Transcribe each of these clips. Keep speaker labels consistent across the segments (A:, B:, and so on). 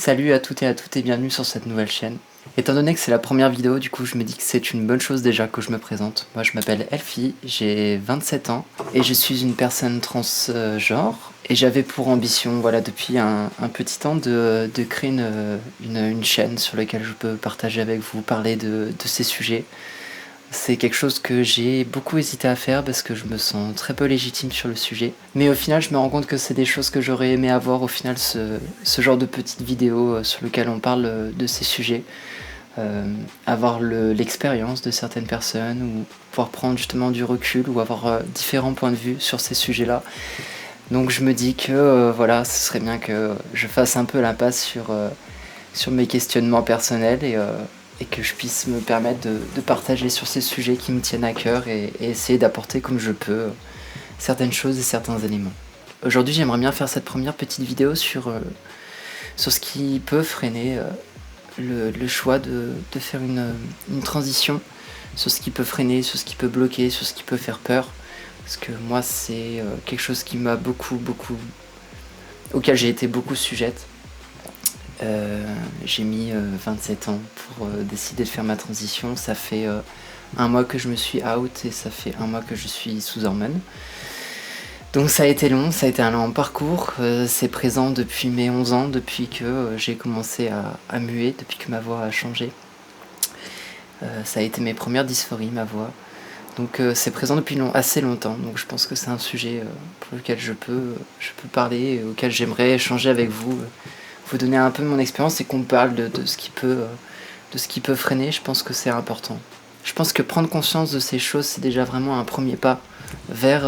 A: Salut à toutes et bienvenue sur cette nouvelle chaîne. Étant donné que c'est la première vidéo, du coup je me dis que c'est une bonne chose déjà que je me présente. Moi je m'appelle Elfie, j'ai 27 ans et je suis une personne transgenre. Et j'avais pour ambition, voilà, depuis un petit temps de créer une chaîne sur laquelle je peux partager avec vous, parler de ces sujets. C'est quelque chose que j'ai beaucoup hésité à faire parce que je me sens très peu légitime sur le sujet. Mais au final, je me rends compte que c'est des choses que j'aurais aimé avoir au final, ce genre de petites vidéos sur lesquelles on parle de ces sujets. Avoir l'expérience de certaines personnes ou pouvoir prendre justement du recul ou avoir différents points de vue sur ces sujets-là. Donc je me dis que voilà, ce serait bien que je fasse un peu l'impasse sur mes questionnements personnels et que je puisse me permettre de partager sur ces sujets qui me tiennent à cœur et essayer d'apporter comme je peux certaines choses et certains éléments. Aujourd'hui, j'aimerais bien faire cette première petite vidéo sur ce qui peut freiner le choix de faire une transition, sur ce qui peut freiner, sur ce qui peut bloquer, sur ce qui peut faire peur. Parce que moi, c'est quelque chose qui m'a auquel j'ai été beaucoup sujette. J'ai mis 27 ans pour décider de faire ma transition. Ça fait un mois que je me suis out et ça fait un mois que je suis sous hormones. Donc ça a été long, ça a été un long parcours. C'est présent depuis mes 11 ans, depuis que j'ai commencé à muer, depuis que ma voix a changé. Ça a été mes premières dysphories, ma voix. Donc c'est présent depuis assez longtemps, donc je pense que c'est un sujet pour lequel je peux parler, auquel j'aimerais échanger avec vous, vous donner un peu mon expérience et qu'on parle de ce qui peut freiner. Je pense que c'est important. Je pense que prendre conscience de ces choses, c'est déjà vraiment un premier pas vers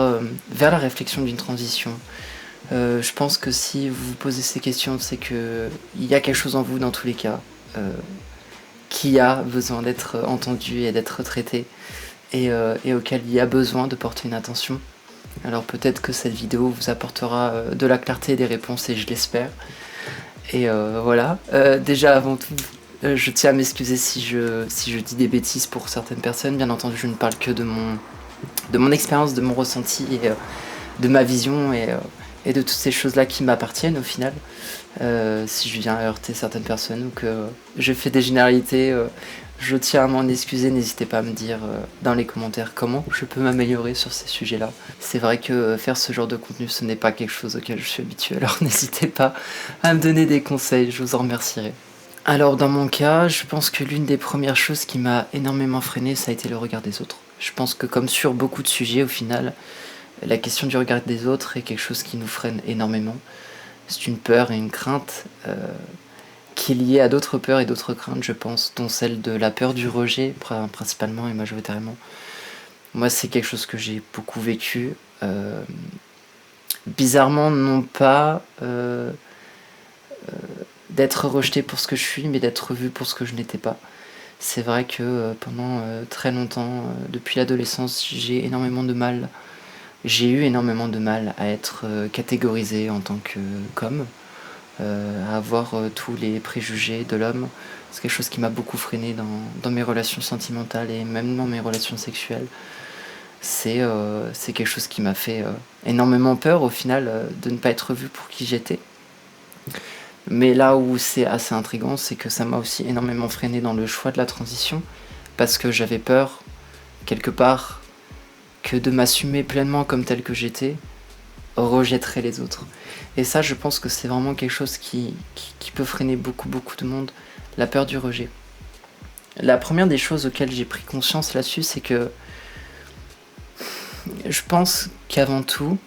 A: la réflexion d'une transition. Je pense que si vous vous posez ces questions, c'est qu'il y a quelque chose en vous dans tous les cas qui a besoin d'être entendu et d'être traité. Et auquel il y a besoin de porter une attention. Alors peut-être que cette vidéo vous apportera de la clarté et des réponses, et je l'espère. Et voilà. Déjà avant tout, je tiens à m'excuser si je dis des bêtises pour certaines personnes. Bien entendu, je ne parle que de mon expérience, de mon ressenti et de ma vision et de toutes ces choses-là qui m'appartiennent au final. Si je viens à heurter certaines personnes ou que je fais des généralités, je tiens à m'en excuser. N'hésitez pas à me dire dans les commentaires comment je peux m'améliorer sur ces sujets-là. C'est vrai que faire ce genre de contenu, ce n'est pas quelque chose auquel je suis habitué, alors n'hésitez pas à me donner des conseils, je vous en remercierai. Alors dans mon cas, je pense que l'une des premières choses qui m'a énormément freiné, ça a été le regard des autres. Je pense que comme sur beaucoup de sujets, au final, la question du regard des autres est quelque chose qui nous freine énormément. C'est une peur et une crainte qui est liée à d'autres peurs et d'autres craintes, je pense, dont celle de la peur du rejet, principalement et majoritairement. Moi, c'est quelque chose que j'ai beaucoup vécu. Bizarrement, non pas d'être rejeté pour ce que je suis, mais d'être vu pour ce que je n'étais pas. C'est vrai que pendant très longtemps, depuis l'adolescence, j'ai eu énormément de mal à être catégorisé en tant qu'homme, à avoir tous les préjugés de l'homme. C'est quelque chose qui m'a beaucoup freiné dans mes relations sentimentales et même dans mes relations sexuelles. C'est quelque chose qui m'a fait énormément peur au final de ne pas être vu pour qui j'étais. Mais là où c'est assez intriguant, c'est que ça m'a aussi énormément freiné dans le choix de la transition, parce que j'avais peur, quelque part, que de m'assumer pleinement comme tel que j'étais rejetterait les autres. Et ça, je pense que c'est vraiment quelque chose qui peut freiner beaucoup de monde, la peur du rejet. La première des choses auxquelles j'ai pris conscience là-dessus, c'est que je pense qu'avant tout,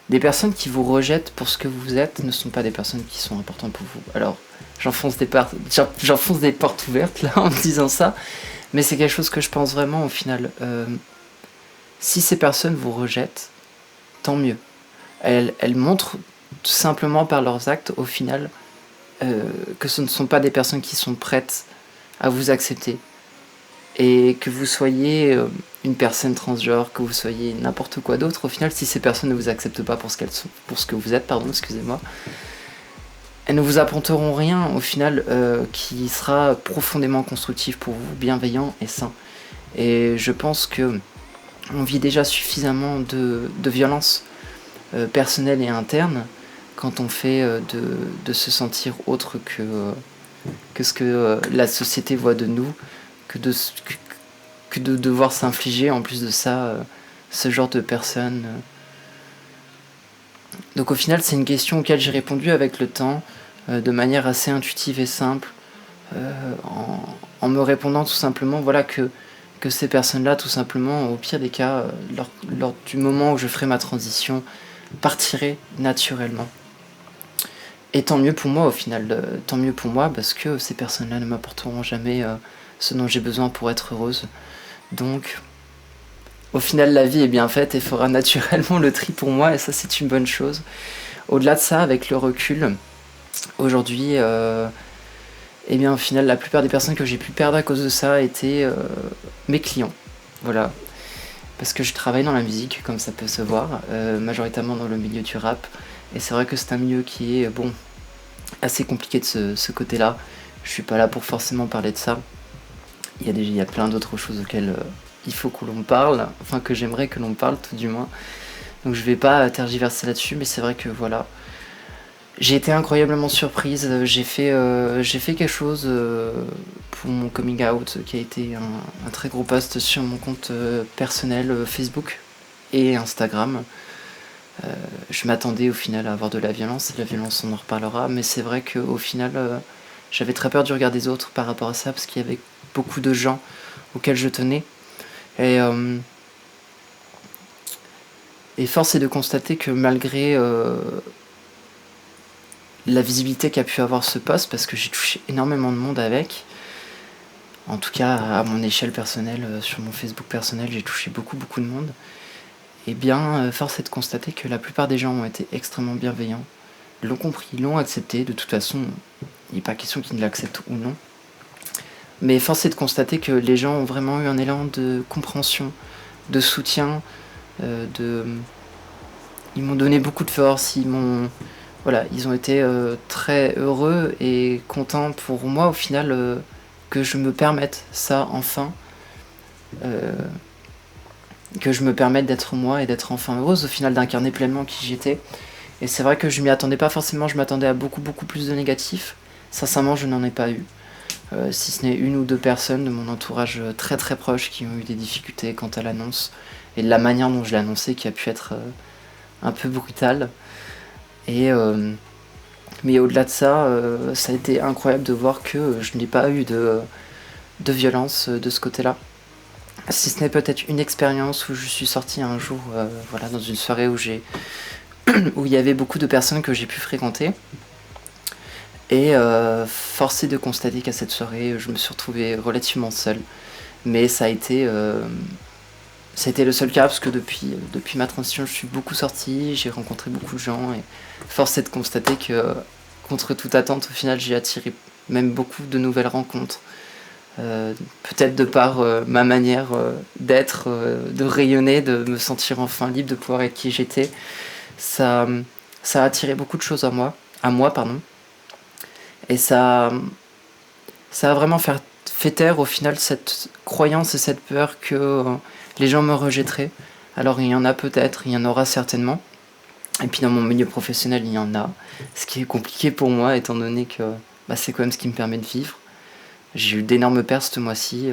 A: des personnes qui vous rejettent pour ce que vous êtes ne sont pas des personnes qui sont importantes pour vous. Alors, j'enfonce des portes ouvertes là en disant ça, mais c'est quelque chose que je pense vraiment au final. Si ces personnes vous rejettent, tant mieux. Elles montrent tout simplement par leurs actes au final que ce ne sont pas des personnes qui sont prêtes à vous accepter. Et que vous soyez une personne transgenre, que vous soyez n'importe quoi d'autre, au final, si ces personnes ne vous acceptent pas pour ce que vous êtes, elles ne vous apporteront rien au final qui sera profondément constructif pour vous, bienveillant et sain. Et je pense que on vit déjà suffisamment de violence personnelle et interne quand on fait de se sentir autre que ce que la société voit de nous, que de devoir s'infliger en plus de ça ce genre de personnes. Donc au final, c'est une question auquel j'ai répondu avec le temps, de manière assez intuitive et simple, en me répondant tout simplement voilà, que ces personnes-là, tout simplement, au pire des cas, lors du moment où je ferai ma transition, partiraient naturellement. Et tant mieux pour moi au final, tant mieux pour moi parce que ces personnes-là ne m'apporteront jamais ce dont j'ai besoin pour être heureuse. Donc au final la vie est bien faite et fera naturellement le tri pour moi et ça c'est une bonne chose. Au-delà de ça, avec le recul, aujourd'hui, eh bien au final la plupart des personnes que j'ai pu perdre à cause de ça étaient mes clients. Voilà. Parce que je travaille dans la musique, comme ça peut se voir, majoritairement dans le milieu du rap. Et c'est vrai que c'est un milieu qui est, bon, assez compliqué de ce côté-là. Je suis pas là pour forcément parler de ça. Il y a plein d'autres choses auxquelles il faut que l'on parle, enfin que j'aimerais que l'on parle tout du moins. Donc je vais pas tergiverser là-dessus, mais c'est vrai que voilà. J'ai été incroyablement surprise, j'ai fait quelque chose pour mon coming out qui a été un très gros post sur mon compte personnel Facebook et Instagram. Je m'attendais au final à avoir de la violence, et la violence on en reparlera, mais c'est vrai qu'au final j'avais très peur du regard des autres par rapport à ça parce qu'il y avait beaucoup de gens auxquels je tenais. Et force est de constater que malgré la visibilité qu'a pu avoir ce post, parce que j'ai touché énormément de monde avec, en tout cas à mon échelle personnelle, sur mon Facebook personnel, j'ai touché beaucoup de monde, et bien force est de constater que la plupart des gens ont été extrêmement bienveillants, l'ont compris, l'ont accepté, de toute façon, il n'est pas question qu'ils ne l'acceptent ou non. Mais force est de constater que les gens ont vraiment eu un élan de compréhension, de soutien, ils m'ont donné beaucoup de force, ils ont été très heureux et contents pour moi au final que je me permette ça enfin, que je me permette d'être moi et d'être enfin heureuse au final, d'incarner pleinement qui j'étais. Et c'est vrai que je m'y attendais pas forcément, je m'attendais à beaucoup plus de négatifs. Sincèrement, je n'en ai pas eu. Si ce n'est une ou deux personnes de mon entourage très proche qui ont eu des difficultés quant à l'annonce et de la manière dont je l'ai annoncé qui a pu être un peu brutale. Mais au-delà de ça, ça a été incroyable de voir que je n'ai pas eu de violence de ce côté-là. Si ce n'est peut-être une expérience où je suis sorti un jour dans une soirée où il y avait beaucoup de personnes que j'ai pu fréquenter. Et force est de constater qu'à cette soirée, je me suis retrouvé relativement seul. Mais ça a été le seul cas parce que depuis ma transition, je suis beaucoup sorti, j'ai rencontré beaucoup de gens. Et force est de constater que, contre toute attente, au final, j'ai attiré même beaucoup de nouvelles rencontres. Peut-être de par ma manière d'être, de rayonner, de me sentir enfin libre, de pouvoir être qui j'étais. Ça a attiré beaucoup de choses à moi, pardon. Et ça a vraiment fait taire au final cette croyance et cette peur que les gens me rejetteraient. Alors il y en a peut-être, il y en aura certainement. Et puis dans mon milieu professionnel, il y en a. Ce qui est compliqué pour moi étant donné que c'est quand même ce qui me permet de vivre. J'ai eu d'énormes pertes ce mois-ci.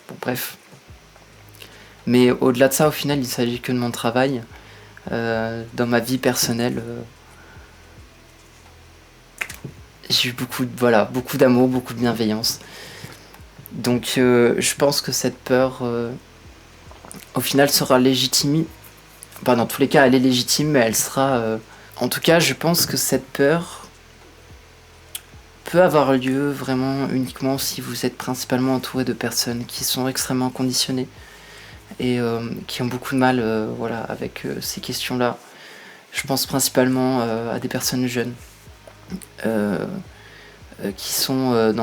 A: Bon bref. Mais au-delà de ça, au final, il s'agit que de mon travail. Dans ma vie personnelle, j'ai eu beaucoup d'amour, beaucoup de bienveillance. Donc je pense que cette peur, au final, sera légitime. Dans tous les cas, elle est légitime, mais elle sera... En tout cas, je pense que cette peur peut avoir lieu vraiment uniquement si vous êtes principalement entouré de personnes qui sont extrêmement conditionnées et qui ont beaucoup de mal avec ces questions-là. Je pense principalement à des personnes jeunes qui sont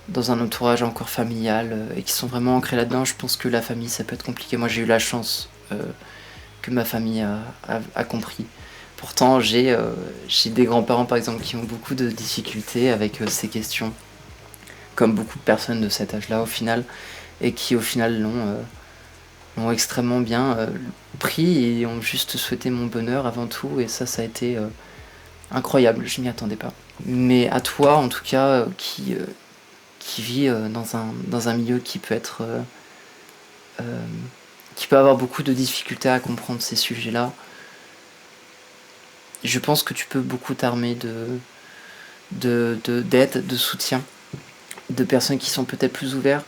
A: dans un entourage encore familial et qui sont vraiment ancrés là-dedans. Je pense que la famille, ça peut être compliqué. Moi, j'ai eu la chance que ma famille a compris. Pourtant, j'ai des grands-parents, par exemple, qui ont beaucoup de difficultés avec ces questions, comme beaucoup de personnes de cet âge-là, au final, et qui, au final, l'ont extrêmement bien pris et ont juste souhaité mon bonheur avant tout. Et ça a été incroyable, je m'y attendais pas. Mais à toi, en tout cas, qui vit dans un milieu qui peut être... qui peut avoir beaucoup de difficultés à comprendre ces sujets-là, je pense que tu peux beaucoup t'armer d'aide, de soutien, de personnes qui sont peut-être plus ouvertes,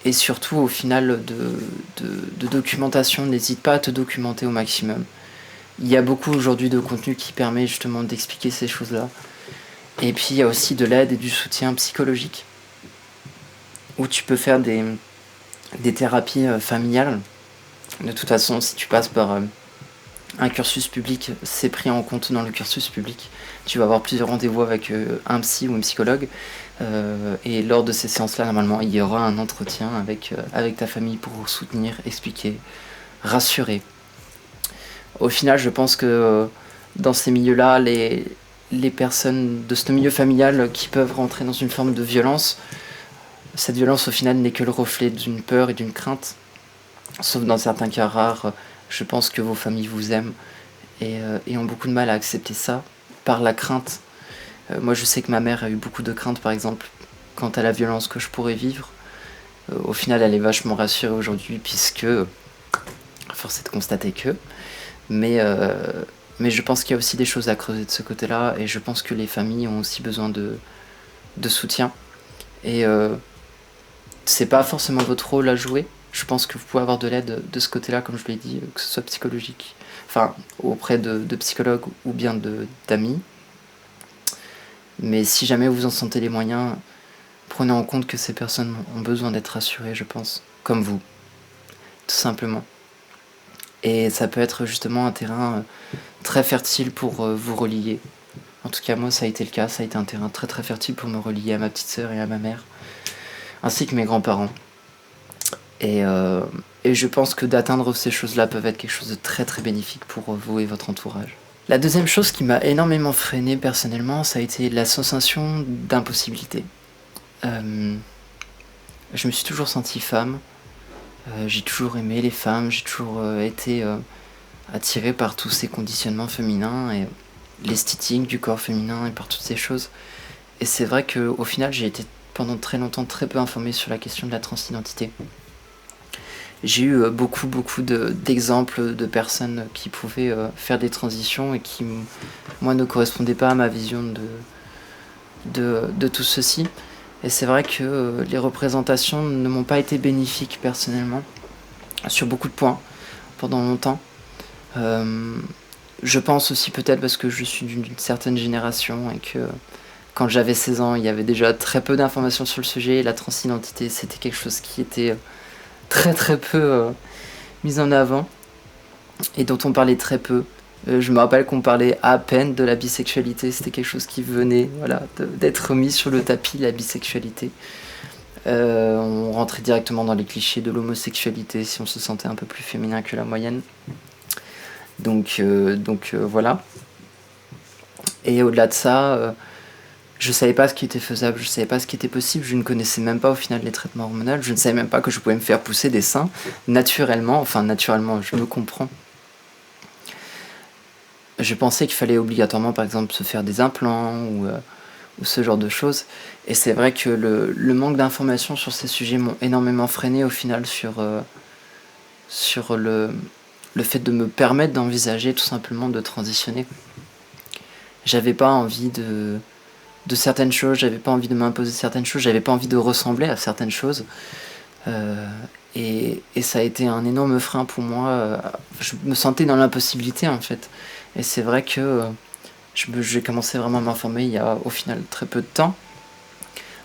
A: et surtout au final de documentation. N'hésite pas à te documenter au maximum. Il y a beaucoup aujourd'hui de contenu qui permet justement d'expliquer ces choses-là. Et puis il y a aussi de l'aide et du soutien psychologique, où tu peux faire des thérapies familiales. De toute façon, si tu passes par un cursus public, c'est pris en compte dans le cursus public. Tu vas avoir plusieurs rendez-vous avec un psy ou un psychologue. Et lors de ces séances-là, normalement, il y aura un entretien avec ta famille pour soutenir, expliquer, rassurer. Au final, je pense que dans ces milieux-là, les personnes de ce milieu familial qui peuvent rentrer dans une forme de violence, cette violence au final n'est que le reflet d'une peur et d'une crainte. Sauf dans certains cas rares, je pense que vos familles vous aiment et ont beaucoup de mal à accepter ça par la crainte. Moi je sais que ma mère a eu beaucoup de crainte par exemple quant à la violence que je pourrais vivre. Au final elle est vachement rassurée aujourd'hui puisque, force est de constater que, mais je pense qu'il y a aussi des choses à creuser de ce côté-là et je pense que les familles ont aussi besoin de soutien. Et c'est pas forcément votre rôle à jouer. Je pense que vous pouvez avoir de l'aide de ce côté-là, comme je l'ai dit, que ce soit psychologique, enfin auprès de psychologues ou bien d'amis. Mais si jamais vous en sentez les moyens, prenez en compte que ces personnes ont besoin d'être rassurées, je pense, comme vous, tout simplement. Et ça peut être justement un terrain très fertile pour vous relier. En tout cas, moi, ça a été le cas. Ça a été un terrain très très fertile pour me relier à ma petite sœur et à ma mère, ainsi que mes grands-parents. Et je pense que d'atteindre ces choses-là peuvent être quelque chose de très très bénéfique pour vous et votre entourage. La deuxième chose qui m'a énormément freiné personnellement, ça a été la sensation d'impossibilité. Je me suis toujours sentie femme. J'ai toujours aimé les femmes. J'ai toujours été attirée par tous ces conditionnements féminins et l'esthétique du corps féminin et par toutes ces choses. Et c'est vrai qu'au final, j'ai été pendant très longtemps très peu informée sur la question de la transidentité. J'ai eu beaucoup d'exemples de personnes qui pouvaient faire des transitions et qui, moi, ne correspondaient pas à ma vision de tout ceci. Et c'est vrai que les représentations ne m'ont pas été bénéfiques personnellement, sur beaucoup de points, pendant longtemps. Je pense aussi peut-être parce que je suis d'une certaine génération et que quand j'avais 16 ans, il y avait déjà très peu d'informations sur le sujet. La transidentité, c'était quelque chose qui était très très peu mise en avant et dont on parlait très peu. Je me rappelle qu'on parlait à peine de la bisexualité, c'était quelque chose qui venait d'être mis sur le tapis, la bisexualité. On rentrait directement dans les clichés de l'homosexualité si on se sentait un peu plus féminin que la moyenne. Donc voilà. Et au-delà de ça, je savais pas ce qui était faisable, je savais pas ce qui était possible, je ne connaissais même pas au final les traitements hormonaux, je ne savais même pas que je pouvais me faire pousser des seins naturellement, je me comprends. Je pensais qu'il fallait obligatoirement par exemple se faire des implants ou ce genre de choses, et c'est vrai que le manque d'informations sur ces sujets m'ont énormément freiné au final sur le fait de me permettre d'envisager tout simplement de transitionner. J'avais pas envie de certaines choses, j'avais pas envie de m'imposer certaines choses, j'avais pas envie de ressembler à certaines choses. Et ça a été un énorme frein pour moi. Je me sentais dans l'impossibilité en fait. Et c'est vrai que j'ai commencé vraiment à m'informer il y a au final très peu de temps.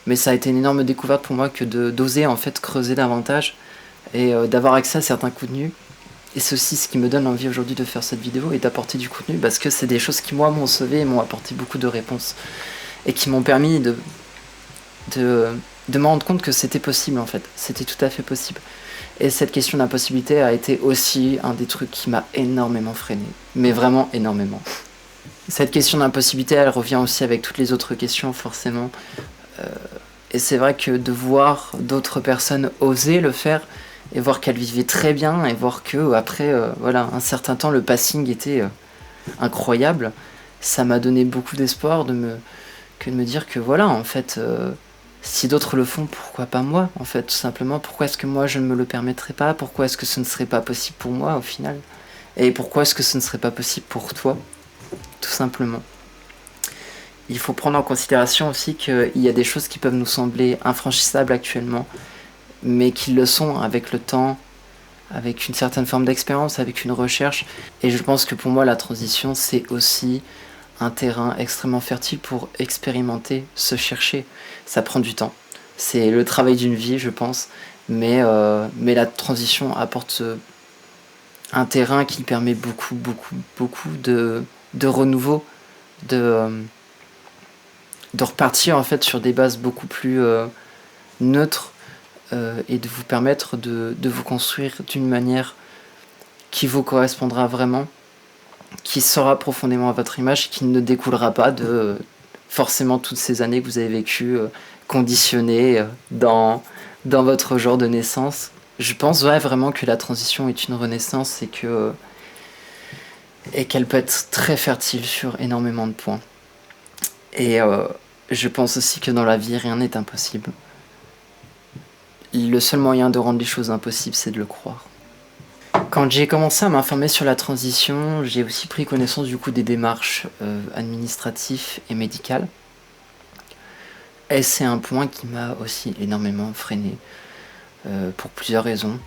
A: Mais ça a été une énorme découverte pour moi que d'oser en fait creuser davantage et d'avoir accès à certains contenus. Et c'est aussi ce qui me donne envie aujourd'hui de faire cette vidéo et d'apporter du contenu parce que c'est des choses qui moi m'ont sauvé et m'ont apporté beaucoup de réponses. Et qui m'ont permis de me rendre compte que c'était possible en fait, c'était tout à fait possible. Et cette question d'impossibilité a été aussi un des trucs qui m'a énormément freiné, mais vraiment énormément. Cette question d'impossibilité, elle revient aussi avec toutes les autres questions forcément. Et c'est vrai que de voir d'autres personnes oser le faire, et voir qu'elles vivaient très bien, et voir que après un certain temps, le passing était incroyable, ça m'a donné beaucoup d'espoir de me dire que voilà, en fait, si d'autres le font, pourquoi pas moi, en fait, tout simplement. Pourquoi est-ce que moi je ne me le permettrais pas? Pourquoi est-ce que ce ne serait pas possible pour moi au final? Et pourquoi est-ce que ce ne serait pas possible pour toi, tout simplement? Il faut prendre en considération aussi qu'il y a des choses qui peuvent nous sembler infranchissables actuellement, mais qui le sont avec le temps, avec une certaine forme d'expérience, avec une recherche. Et je pense que pour moi, la transition, c'est aussi un terrain extrêmement fertile pour expérimenter, se chercher. Ça prend du temps. C'est le travail d'une vie, je pense. Mais la transition apporte un terrain qui permet beaucoup de renouveau, de repartir en fait sur des bases beaucoup plus neutres et de vous permettre de vous construire d'une manière qui vous correspondra vraiment, qui sera profondément à votre image, qui ne découlera pas de forcément toutes ces années que vous avez vécues conditionnées dans votre genre de naissance. Je pense vraiment que la transition est une renaissance et qu'elle peut être très fertile sur énormément de points. Et je pense aussi que dans la vie, rien n'est impossible. Le seul moyen de rendre les choses impossibles, c'est de le croire. Quand j'ai commencé à m'informer sur la transition, j'ai aussi pris connaissance du coup des démarches administratives et médicales. Et c'est un point qui m'a aussi énormément freiné pour plusieurs raisons.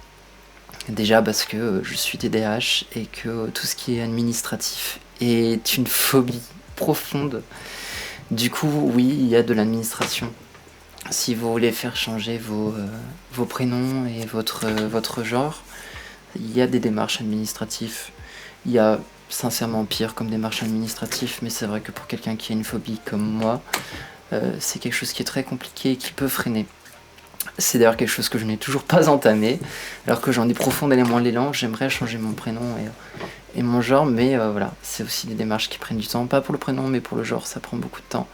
A: Déjà parce que je suis TDAH et que tout ce qui est administratif est une phobie profonde. Du coup, oui, il y a de l'administration. Si vous voulez faire changer vos prénoms et votre genre, il y a des démarches administratives. Il y a sincèrement pire comme démarche administrative, mais c'est vrai que pour quelqu'un qui a une phobie comme moi, c'est quelque chose qui est très compliqué et qui peut freiner. C'est d'ailleurs quelque chose que je n'ai toujours pas entamé, alors que j'en ai profondément l'élan. J'aimerais changer mon prénom et mon genre, mais voilà, c'est aussi des démarches qui prennent du temps. Pas pour le prénom, mais pour le genre, ça prend beaucoup de temps.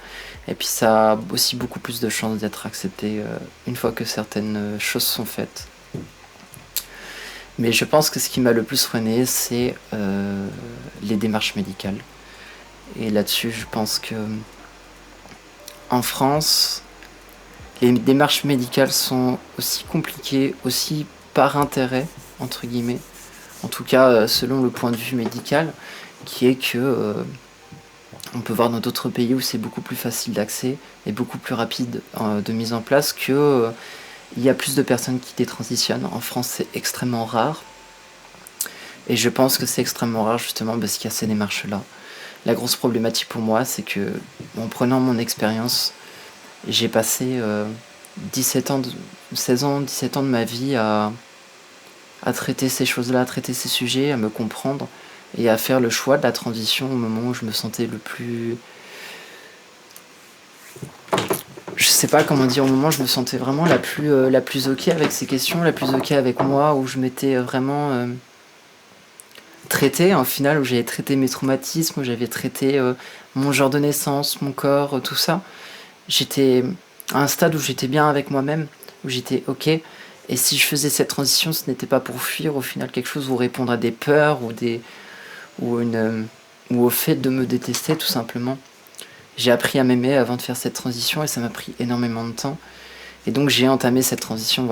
A: Et puis ça a aussi beaucoup plus de chances d'être accepté une fois que certaines choses sont faites. Mais je pense que ce qui m'a le plus freiné, c'est les démarches médicales. Et là-dessus, je pense que en France, les démarches médicales sont aussi compliquées, aussi par intérêt, entre guillemets. En tout cas, selon le point de vue médical, qui est que on peut voir dans d'autres pays où c'est beaucoup plus facile d'accès et beaucoup plus rapide de mise en place que il y a plus de personnes qui détransitionnent. En France, c'est extrêmement rare. Et je pense que c'est extrêmement rare justement parce qu'il y a ces démarches-là. La grosse problématique pour moi, c'est que en prenant mon expérience, j'ai passé 17 ans, 16 ans, 17 ans de ma vie à traiter ces choses-là, à traiter ces sujets, à me comprendre et à faire le choix de la transition au moment où je me sentais le plus... Je sais pas comment dire, au moment où je me sentais vraiment la plus ok avec ces questions, la plus ok avec moi, où je m'étais vraiment traité, en final, où j'avais traité mes traumatismes, où j'avais traité mon genre de naissance, mon corps, tout ça. J'étais à un stade où j'étais bien avec moi-même, où j'étais ok. Et si je faisais cette transition, ce n'était pas pour fuir au final quelque chose ou répondre à des peurs ou au fait de me détester tout simplement. J'ai appris à m'aimer avant de faire cette transition et ça m'a pris énormément de temps. Et donc j'ai entamé cette transition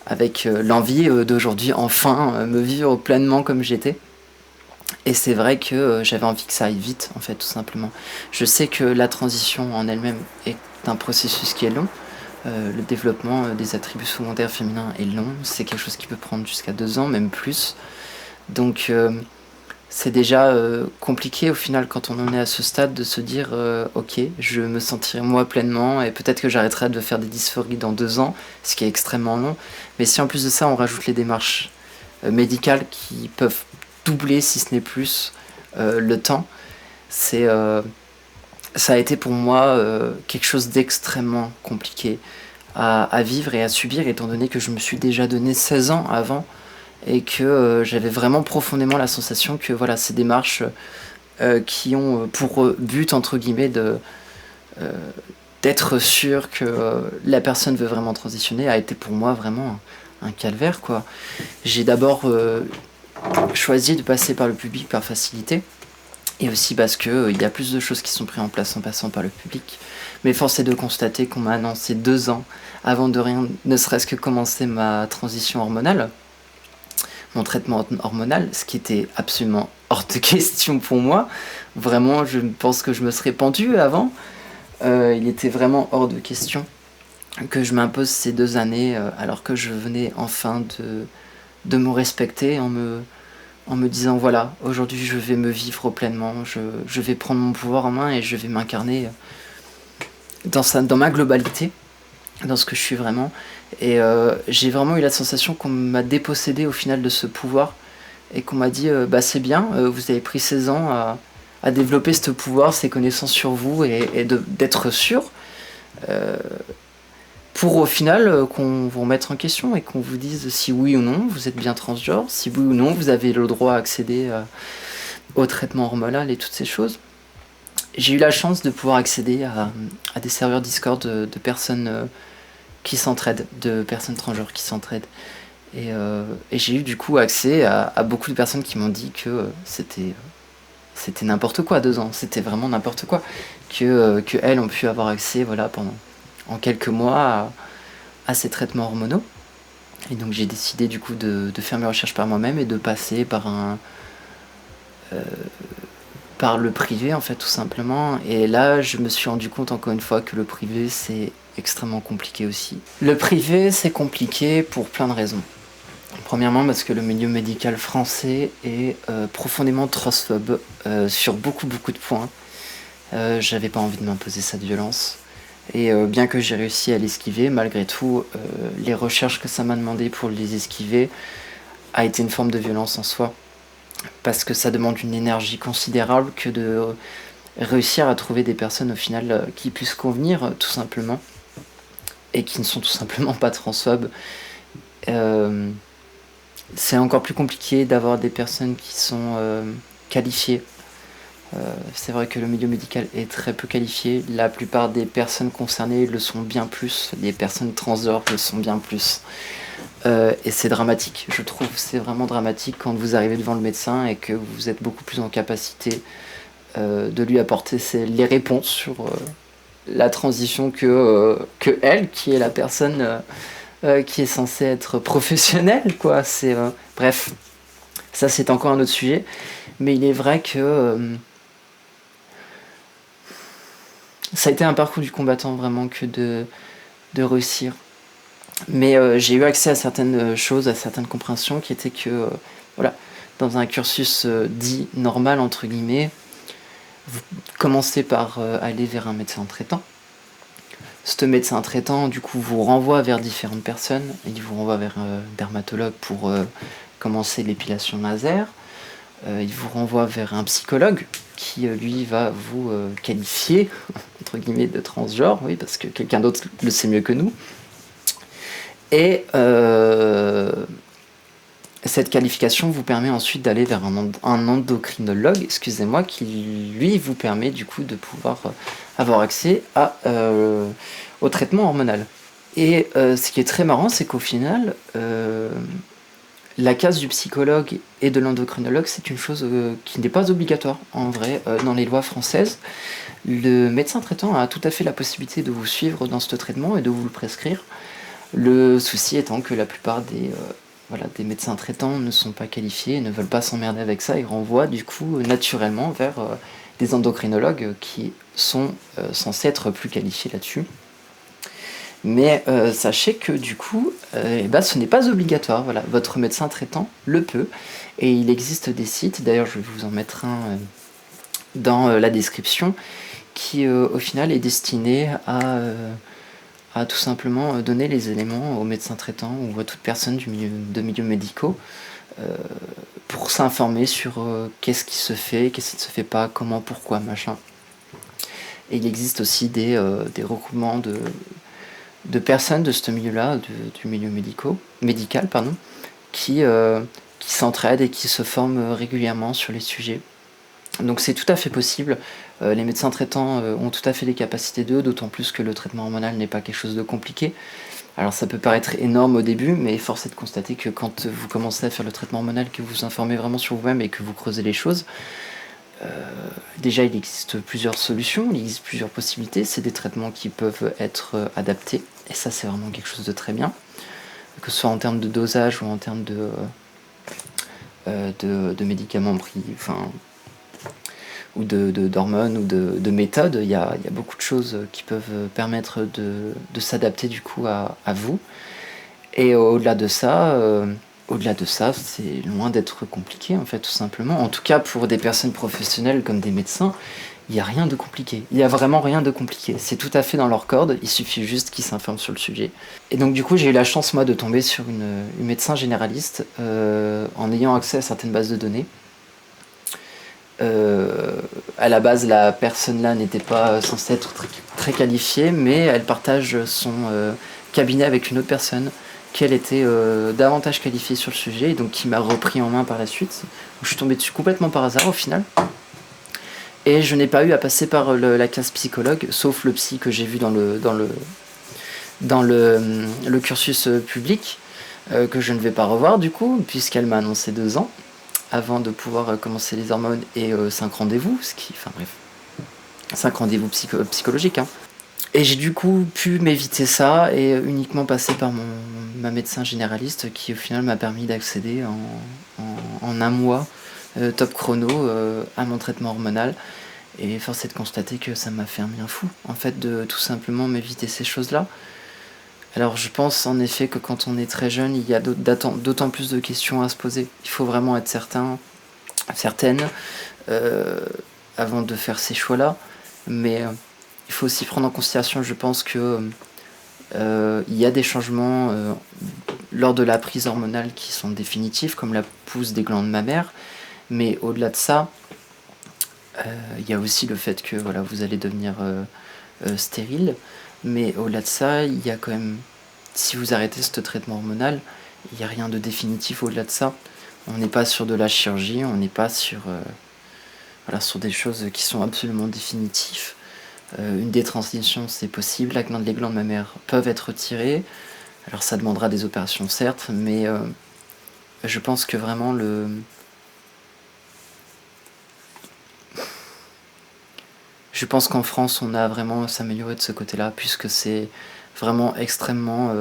A: avec l'envie d'aujourd'hui enfin me vivre pleinement comme j'étais. Et c'est vrai que j'avais envie que ça aille vite en fait tout simplement. Je sais que la transition en elle-même est un processus qui est long. Le développement des attributs secondaires féminins est long. C'est quelque chose qui peut prendre jusqu'à 2 ans, même plus. Donc c'est déjà compliqué au final quand on en est à ce stade de se dire ok, je me sentirai moi pleinement et peut-être que j'arrêterai de faire des dysphories dans 2 ans, ce qui est extrêmement long. Mais si en plus de ça on rajoute les démarches médicales qui peuvent doubler si ce n'est plus le temps, ça a été pour moi quelque chose d'extrêmement compliqué à vivre et à subir étant donné que je me suis déjà donné 16 ans avant et que j'avais vraiment profondément la sensation que voilà, ces démarches qui ont pour but entre guillemets d'être sûr que la personne veut vraiment transitionner a été pour moi vraiment un calvaire quoi. J'ai d'abord choisi de passer par le public par facilité, et aussi parce que il y a plus de choses qui sont prises en place en passant par le public. Mais force est de constater qu'on m'a annoncé 2 ans avant de rien, ne serait-ce que commencer ma transition hormonale, mon traitement hormonal, ce qui était absolument hors de question pour moi. Vraiment, je pense que je me serais pendu avant. Il était vraiment hors de question que je m'impose ces 2 années, alors que je venais enfin de me respecter en me disant voilà, aujourd'hui je vais me vivre pleinement, je vais prendre mon pouvoir en main et je vais m'incarner dans ma globalité, dans ce que je suis vraiment. Et j'ai vraiment eu la sensation qu'on m'a dépossédé au final de ce pouvoir et qu'on m'a dit bah c'est bien, vous avez pris 16 ans à développer ce pouvoir, ces connaissances sur vous et d'être sûr. Pour au final qu'on vous remette en question et qu'on vous dise si oui ou non vous êtes bien transgenre, si oui ou non vous avez le droit à accéder au traitement hormonal et toutes ces choses. J'ai eu la chance de pouvoir accéder à des serveurs Discord de personnes qui s'entraident, de personnes transgenres qui s'entraident. Et j'ai eu du coup accès à beaucoup de personnes qui m'ont dit que c'était n'importe quoi 2 ans, c'était vraiment n'importe quoi. Que elles ont pu avoir accès voilà, en quelques mois à ces traitements hormonaux. Et donc j'ai décidé du coup de faire mes recherches par moi-même et de passer par le privé en fait tout simplement. Et là je me suis rendu compte encore une fois que le privé c'est extrêmement compliqué aussi. Le privé c'est compliqué pour plein de raisons. Premièrement parce que le milieu médical français est profondément transphobe sur beaucoup de points. J'avais pas envie de m'imposer cette violence. Et bien que j'ai réussi à l'esquiver, malgré tout, les recherches que ça m'a demandé pour les esquiver a été une forme de violence en soi. Parce que ça demande une énergie considérable que de réussir à trouver des personnes au final qui puissent convenir tout simplement. Et qui ne sont tout simplement pas transphobes. C'est encore plus compliqué d'avoir des personnes qui sont qualifiées. C'est vrai que le milieu médical est très peu qualifié. La plupart des personnes concernées le sont bien plus. Les personnes transgenres le sont bien plus. Et c'est dramatique, je trouve. C'est vraiment dramatique quand vous arrivez devant le médecin et que vous êtes beaucoup plus en capacité de lui apporter les réponses sur la transition que elle, qui est la personne qui est censée être professionnelle, quoi. Bref, ça c'est encore un autre sujet. Mais il est vrai que ça a été un parcours du combattant vraiment que de réussir. Mais j'ai eu accès à certaines choses, à certaines compréhensions qui étaient que, voilà, dans un cursus dit normal, entre guillemets, vous commencez par aller vers un médecin traitant. Ce médecin traitant, du coup, vous renvoie vers différentes personnes. Il vous renvoie vers un dermatologue pour commencer l'épilation laser. Il vous renvoie vers un psychologue qui, lui, va vous qualifier, entre guillemets, de transgenre, oui, parce que quelqu'un d'autre le sait mieux que nous. Et cette qualification vous permet ensuite d'aller vers un endocrinologue, excusez-moi, qui, lui, vous permet, du coup, de pouvoir avoir accès au traitement hormonal. Et ce qui est très marrant, c'est qu'au final, la case du psychologue et de l'endocrinologue, c'est une chose qui n'est pas obligatoire, en vrai, dans les lois françaises. Le médecin traitant a tout à fait la possibilité de vous suivre dans ce traitement et de vous le prescrire. Le souci étant que la plupart des médecins traitants ne sont pas qualifiés et ne veulent pas s'emmerder avec ça et renvoient du coup naturellement vers des endocrinologues qui sont censés être plus qualifiés là-dessus. Mais sachez que du coup, ce n'est pas obligatoire. Voilà, votre médecin traitant le peut. Et il existe des sites, d'ailleurs je vais vous en mettre un dans la description, qui au final est destiné à tout simplement donner les éléments aux médecins traitants ou à toute personne de milieux médicaux pour s'informer sur qu'est-ce qui se fait, qu'est-ce qui ne se fait pas, comment, pourquoi, machin. Et il existe aussi des regroupements de personnes de ce milieu-là, du milieu médical, qui s'entraident et qui se forment régulièrement sur les sujets. Donc c'est tout à fait possible. Les médecins traitants ont tout à fait les capacités d'eux, d'autant plus que le traitement hormonal n'est pas quelque chose de compliqué. Alors ça peut paraître énorme au début, mais force est de constater que quand vous commencez à faire le traitement hormonal, que vous vous informez vraiment sur vous-même et que vous creusez les choses, déjà il existe plusieurs solutions, il existe plusieurs possibilités, c'est des traitements qui peuvent être adaptés, et ça c'est vraiment quelque chose de très bien, que ce soit en termes de dosage ou en termes de médicaments pris, ou d'hormones ou de méthodes, il y a beaucoup de choses qui peuvent permettre de s'adapter du coup à vous. Et au-delà de ça, c'est loin d'être compliqué en fait, tout simplement. En tout cas pour des personnes professionnelles comme des médecins, il n'y a rien de compliqué. Il n'y a vraiment rien de compliqué. C'est tout à fait dans leur corde, il suffit juste qu'ils s'informent sur le sujet. Et donc du coup j'ai eu la chance moi de tomber sur une médecin généraliste en ayant accès à certaines bases de données. À la base, la personne là n'était pas censée être très qualifiée, mais elle partage son cabinet avec une autre personne qui elle était davantage qualifiée sur le sujet, et donc qui m'a repris en main par la suite. Je suis tombé dessus complètement par hasard au final. Et je n'ai pas eu à passer par la case psychologue, sauf le psy que j'ai vu dans le cursus public, que je ne vais pas revoir du coup, puisqu'elle m'a annoncé 2 ans avant de pouvoir commencer les hormones et 5 rendez-vous, 5 rendez-vous psychologiques. Hein. Et j'ai du coup pu m'éviter ça et uniquement passer par ma médecin généraliste qui au final m'a permis d'accéder en un mois top chrono à mon traitement hormonal. Et force est de constater que ça m'a fait un bien fou, en fait, de tout simplement m'éviter ces choses-là. Alors je pense en effet que quand on est très jeune, il y a d'autant plus de questions à se poser. Il faut vraiment être certaine, avant de faire ces choix-là. Mais il faut aussi prendre en considération, je pense que il y a des changements lors de la prise hormonale qui sont définitifs, comme la pousse des glandes mammaires. Mais au-delà de ça, il y a aussi le fait que voilà, vous allez devenir stérile. Mais au-delà de ça, il y a quand même, si vous arrêtez ce traitement hormonal, il n'y a rien de définitif au-delà de ça. On n'est pas sur de la chirurgie, on n'est pas sur des choses qui sont absolument définitives. Une détransition, c'est possible. Les glandes mammaires peuvent être retirées. Alors ça demandera des opérations, certes, mais je pense que vraiment Je pense qu'en France, on a vraiment à s'améliorer de ce côté-là, puisque c'est vraiment extrêmement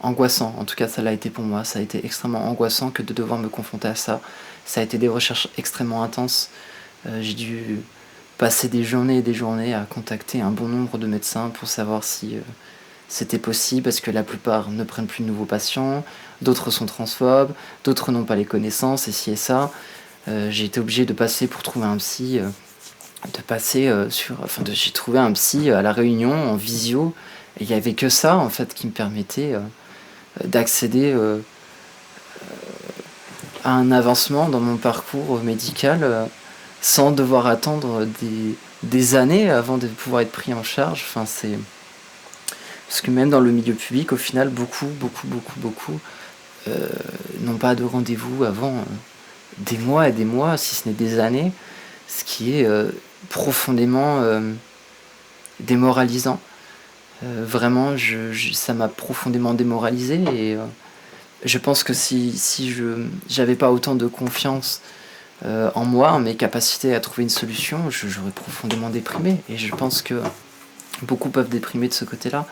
A: angoissant. En tout cas, ça l'a été pour moi. Ça a été extrêmement angoissant que de devoir me confronter à ça. Ça a été des recherches extrêmement intenses. J'ai dû passer des journées et des journées à contacter un bon nombre de médecins pour savoir si c'était possible, parce que la plupart ne prennent plus de nouveaux patients, d'autres sont transphobes, d'autres n'ont pas les connaissances, et ci et ça. J'ai été obligé de passer pour trouver un psy... j'ai trouvé un psy à La Réunion en visio, et il n'y avait que ça en fait qui me permettait d'accéder à un avancement dans mon parcours médical sans devoir attendre des années avant de pouvoir être pris en charge. Parce que même dans le milieu public, au final, beaucoup n'ont pas de rendez-vous avant des mois et des mois, si ce n'est des années, ce qui est profondément démoralisant. Vraiment, ça m'a profondément démoralisé, et je pense que si j'avais pas autant de confiance en moi, en mes capacités à trouver une solution, j'aurais profondément déprimé, et je pense que beaucoup peuvent déprimer de ce côté-là.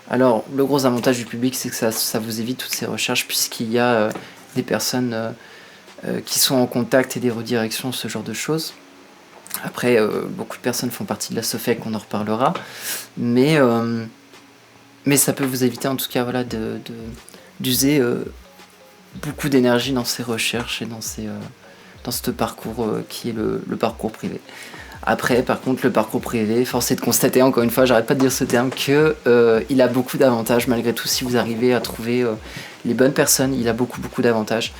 A: Alors, le gros avantage du public, c'est que ça vous évite toutes ces recherches, puisqu'il y a des personnes qui sont en contact et des redirections, ce genre de choses. Après, beaucoup de personnes font partie de la SOFEC, on en reparlera, mais ça peut vous éviter en tout cas d'user beaucoup d'énergie dans ces recherches et dans ce parcours qui est le parcours privé. Après, par contre, le parcours privé, force est de constater, encore une fois, j'arrête pas de dire ce terme, qu'il a beaucoup d'avantages malgré tout. Si vous arrivez à trouver les bonnes personnes, il a beaucoup d'avantages.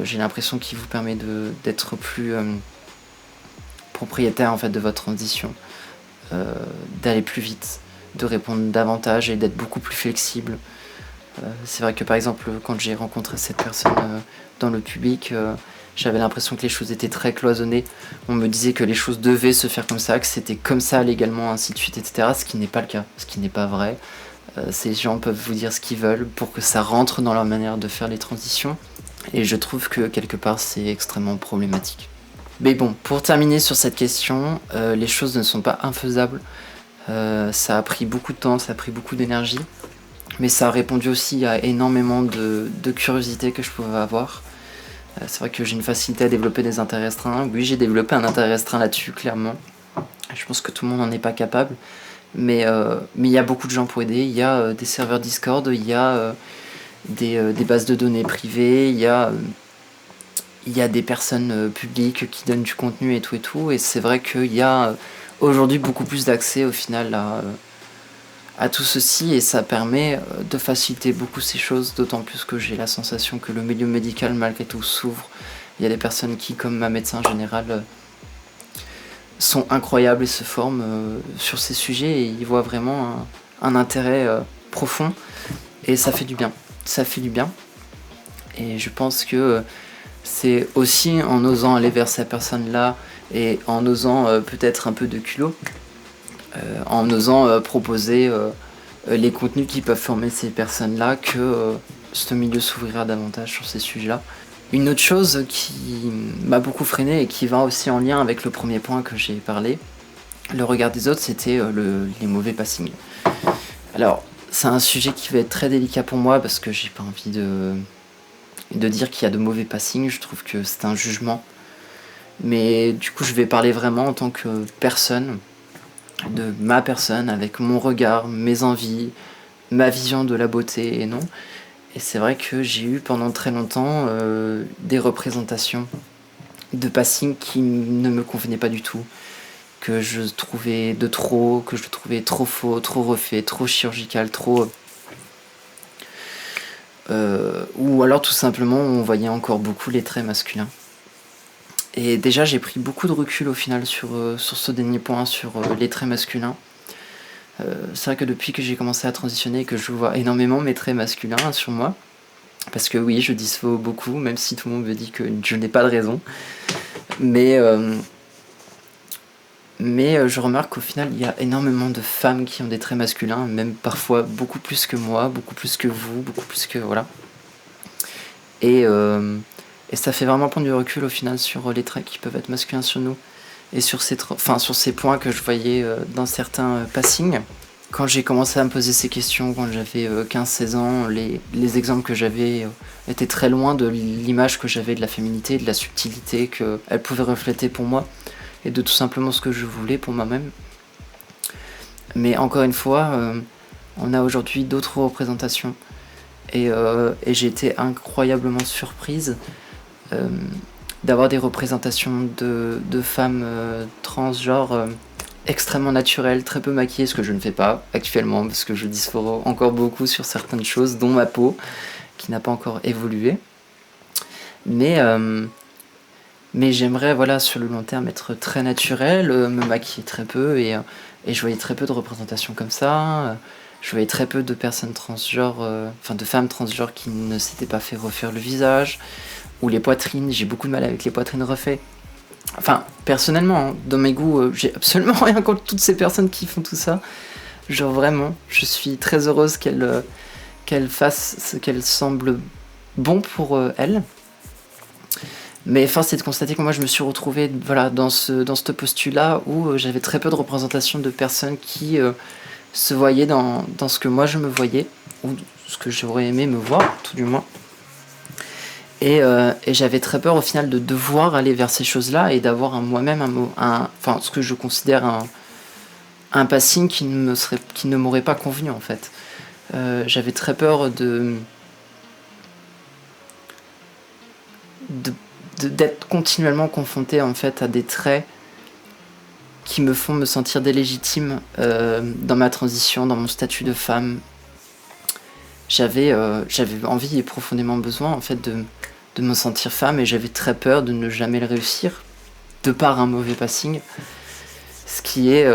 A: J'ai l'impression qu'il vous permet d'être plus propriétaire en fait de votre transition, d'aller plus vite, de répondre davantage et d'être beaucoup plus flexible. C'est vrai que par exemple, quand j'ai rencontré cette personne dans le public, j'avais l'impression que les choses étaient très cloisonnées. On me disait que les choses devaient se faire comme ça, que c'était comme ça légalement, ainsi de suite, etc. Ce qui n'est pas le cas, ce qui n'est pas vrai. Ces gens peuvent vous dire ce qu'ils veulent pour que ça rentre dans leur manière de faire les transitions. Et je trouve que quelque part c'est extrêmement problématique. Mais bon, pour terminer sur cette question, les choses ne sont pas infaisables. Ça a pris beaucoup de temps, ça a pris beaucoup d'énergie. Mais ça a répondu aussi à énormément de curiosité que je pouvais avoir. C'est vrai que j'ai une facilité à développer des intérêts restreints. Oui, j'ai développé un intérêt restreint là-dessus, clairement. Je pense que tout le monde n'en est pas capable. Mais il y a beaucoup de gens pour aider. Il y a des serveurs Discord, il y a des bases de données privées, il y a des personnes publiques qui donnent du contenu et tout. Et c'est vrai qu'il y a aujourd'hui beaucoup plus d'accès au final à tout ceci, et ça permet de faciliter beaucoup ces choses, d'autant plus que j'ai la sensation que le milieu médical malgré tout s'ouvre. Il y a des personnes qui, comme ma médecin générale, sont incroyables et se forment sur ces sujets, et ils voient vraiment un intérêt profond, et ça fait du bien. Ça fait du bien. Et je pense que c'est aussi en osant aller vers ces personnes-là et en osant peut-être un peu de culot, en osant proposer les contenus qui peuvent former ces personnes-là, que ce milieu s'ouvrira davantage sur ces sujets-là. Une autre chose qui m'a beaucoup freiné et qui va aussi en lien avec le premier point que j'ai parlé, le regard des autres, c'était les mauvais passings. Alors, c'est un sujet qui va être très délicat pour moi parce que j'ai pas envie de dire qu'il y a de mauvais passings, je trouve que c'est un jugement. Mais du coup, je vais parler vraiment en tant que personne, de ma personne, avec mon regard, mes envies, ma vision de la beauté et non. Et c'est vrai que j'ai eu pendant très longtemps des représentations de passing qui ne me convenaient pas du tout, que je trouvais de trop, que je trouvais trop faux, trop refait, trop chirurgical, trop... ou alors tout simplement on voyait encore beaucoup les traits masculins. Et déjà j'ai pris beaucoup de recul au final sur ce dernier point, sur les traits masculins. C'est vrai que depuis que j'ai commencé à transitionner, que je vois énormément mes traits masculins sur moi, parce que oui, je dysphos beaucoup, même si tout le monde me dit que je n'ai pas de raison. Mais je remarque qu'au final, il y a énormément de femmes qui ont des traits masculins, même parfois beaucoup plus que moi, beaucoup plus que vous, beaucoup plus que... Voilà. Et ça fait vraiment prendre du recul au final sur les traits qui peuvent être masculins sur nous. Et sur ces points que je voyais dans certains passings. Quand j'ai commencé à me poser ces questions, quand j'avais 15-16 ans, les exemples que j'avais étaient très loin de l'image que j'avais de la féminité, de la subtilité qu'elle pouvait refléter pour moi, et de tout simplement ce que je voulais pour moi-même. Mais encore une fois, on a aujourd'hui d'autres représentations. Et j'ai été incroyablement surprise d'avoir des représentations de femmes transgenres extrêmement naturelles, très peu maquillées, ce que je ne fais pas actuellement, parce que je dysphore encore beaucoup sur certaines choses, dont ma peau, qui n'a pas encore évolué. Mais j'aimerais, voilà, sur le long terme, être très naturelle, me maquiller très peu, et je voyais très peu de représentations comme ça. Je voyais très peu de personnes transgenres, de femmes transgenres qui ne s'étaient pas fait refaire le visage, ou les poitrines. J'ai beaucoup de mal avec les poitrines refaites. Enfin, personnellement, hein, dans mes goûts, j'ai absolument rien contre toutes ces personnes qui font tout ça. Genre vraiment, je suis très heureuse qu'elles fassent ce qu'elles semblent bon pour elles. Mais force est de constater que moi je me suis retrouvée dans ce postulat où j'avais très peu de représentation de personnes qui se voyaient dans ce que moi je me voyais, ou ce que j'aurais aimé me voir, tout du moins. Et j'avais très peur au final de devoir aller vers ces choses-là et d'avoir moi-même ce que je considère un passing qui ne m'aurait pas convenu en fait. J'avais très peur d'être continuellement confronté en fait à des traits qui me font me sentir délégitime dans ma transition, dans mon statut de femme. J'avais envie et profondément besoin en fait de me sentir femme, et j'avais très peur de ne jamais le réussir de par un mauvais passing, ce qui est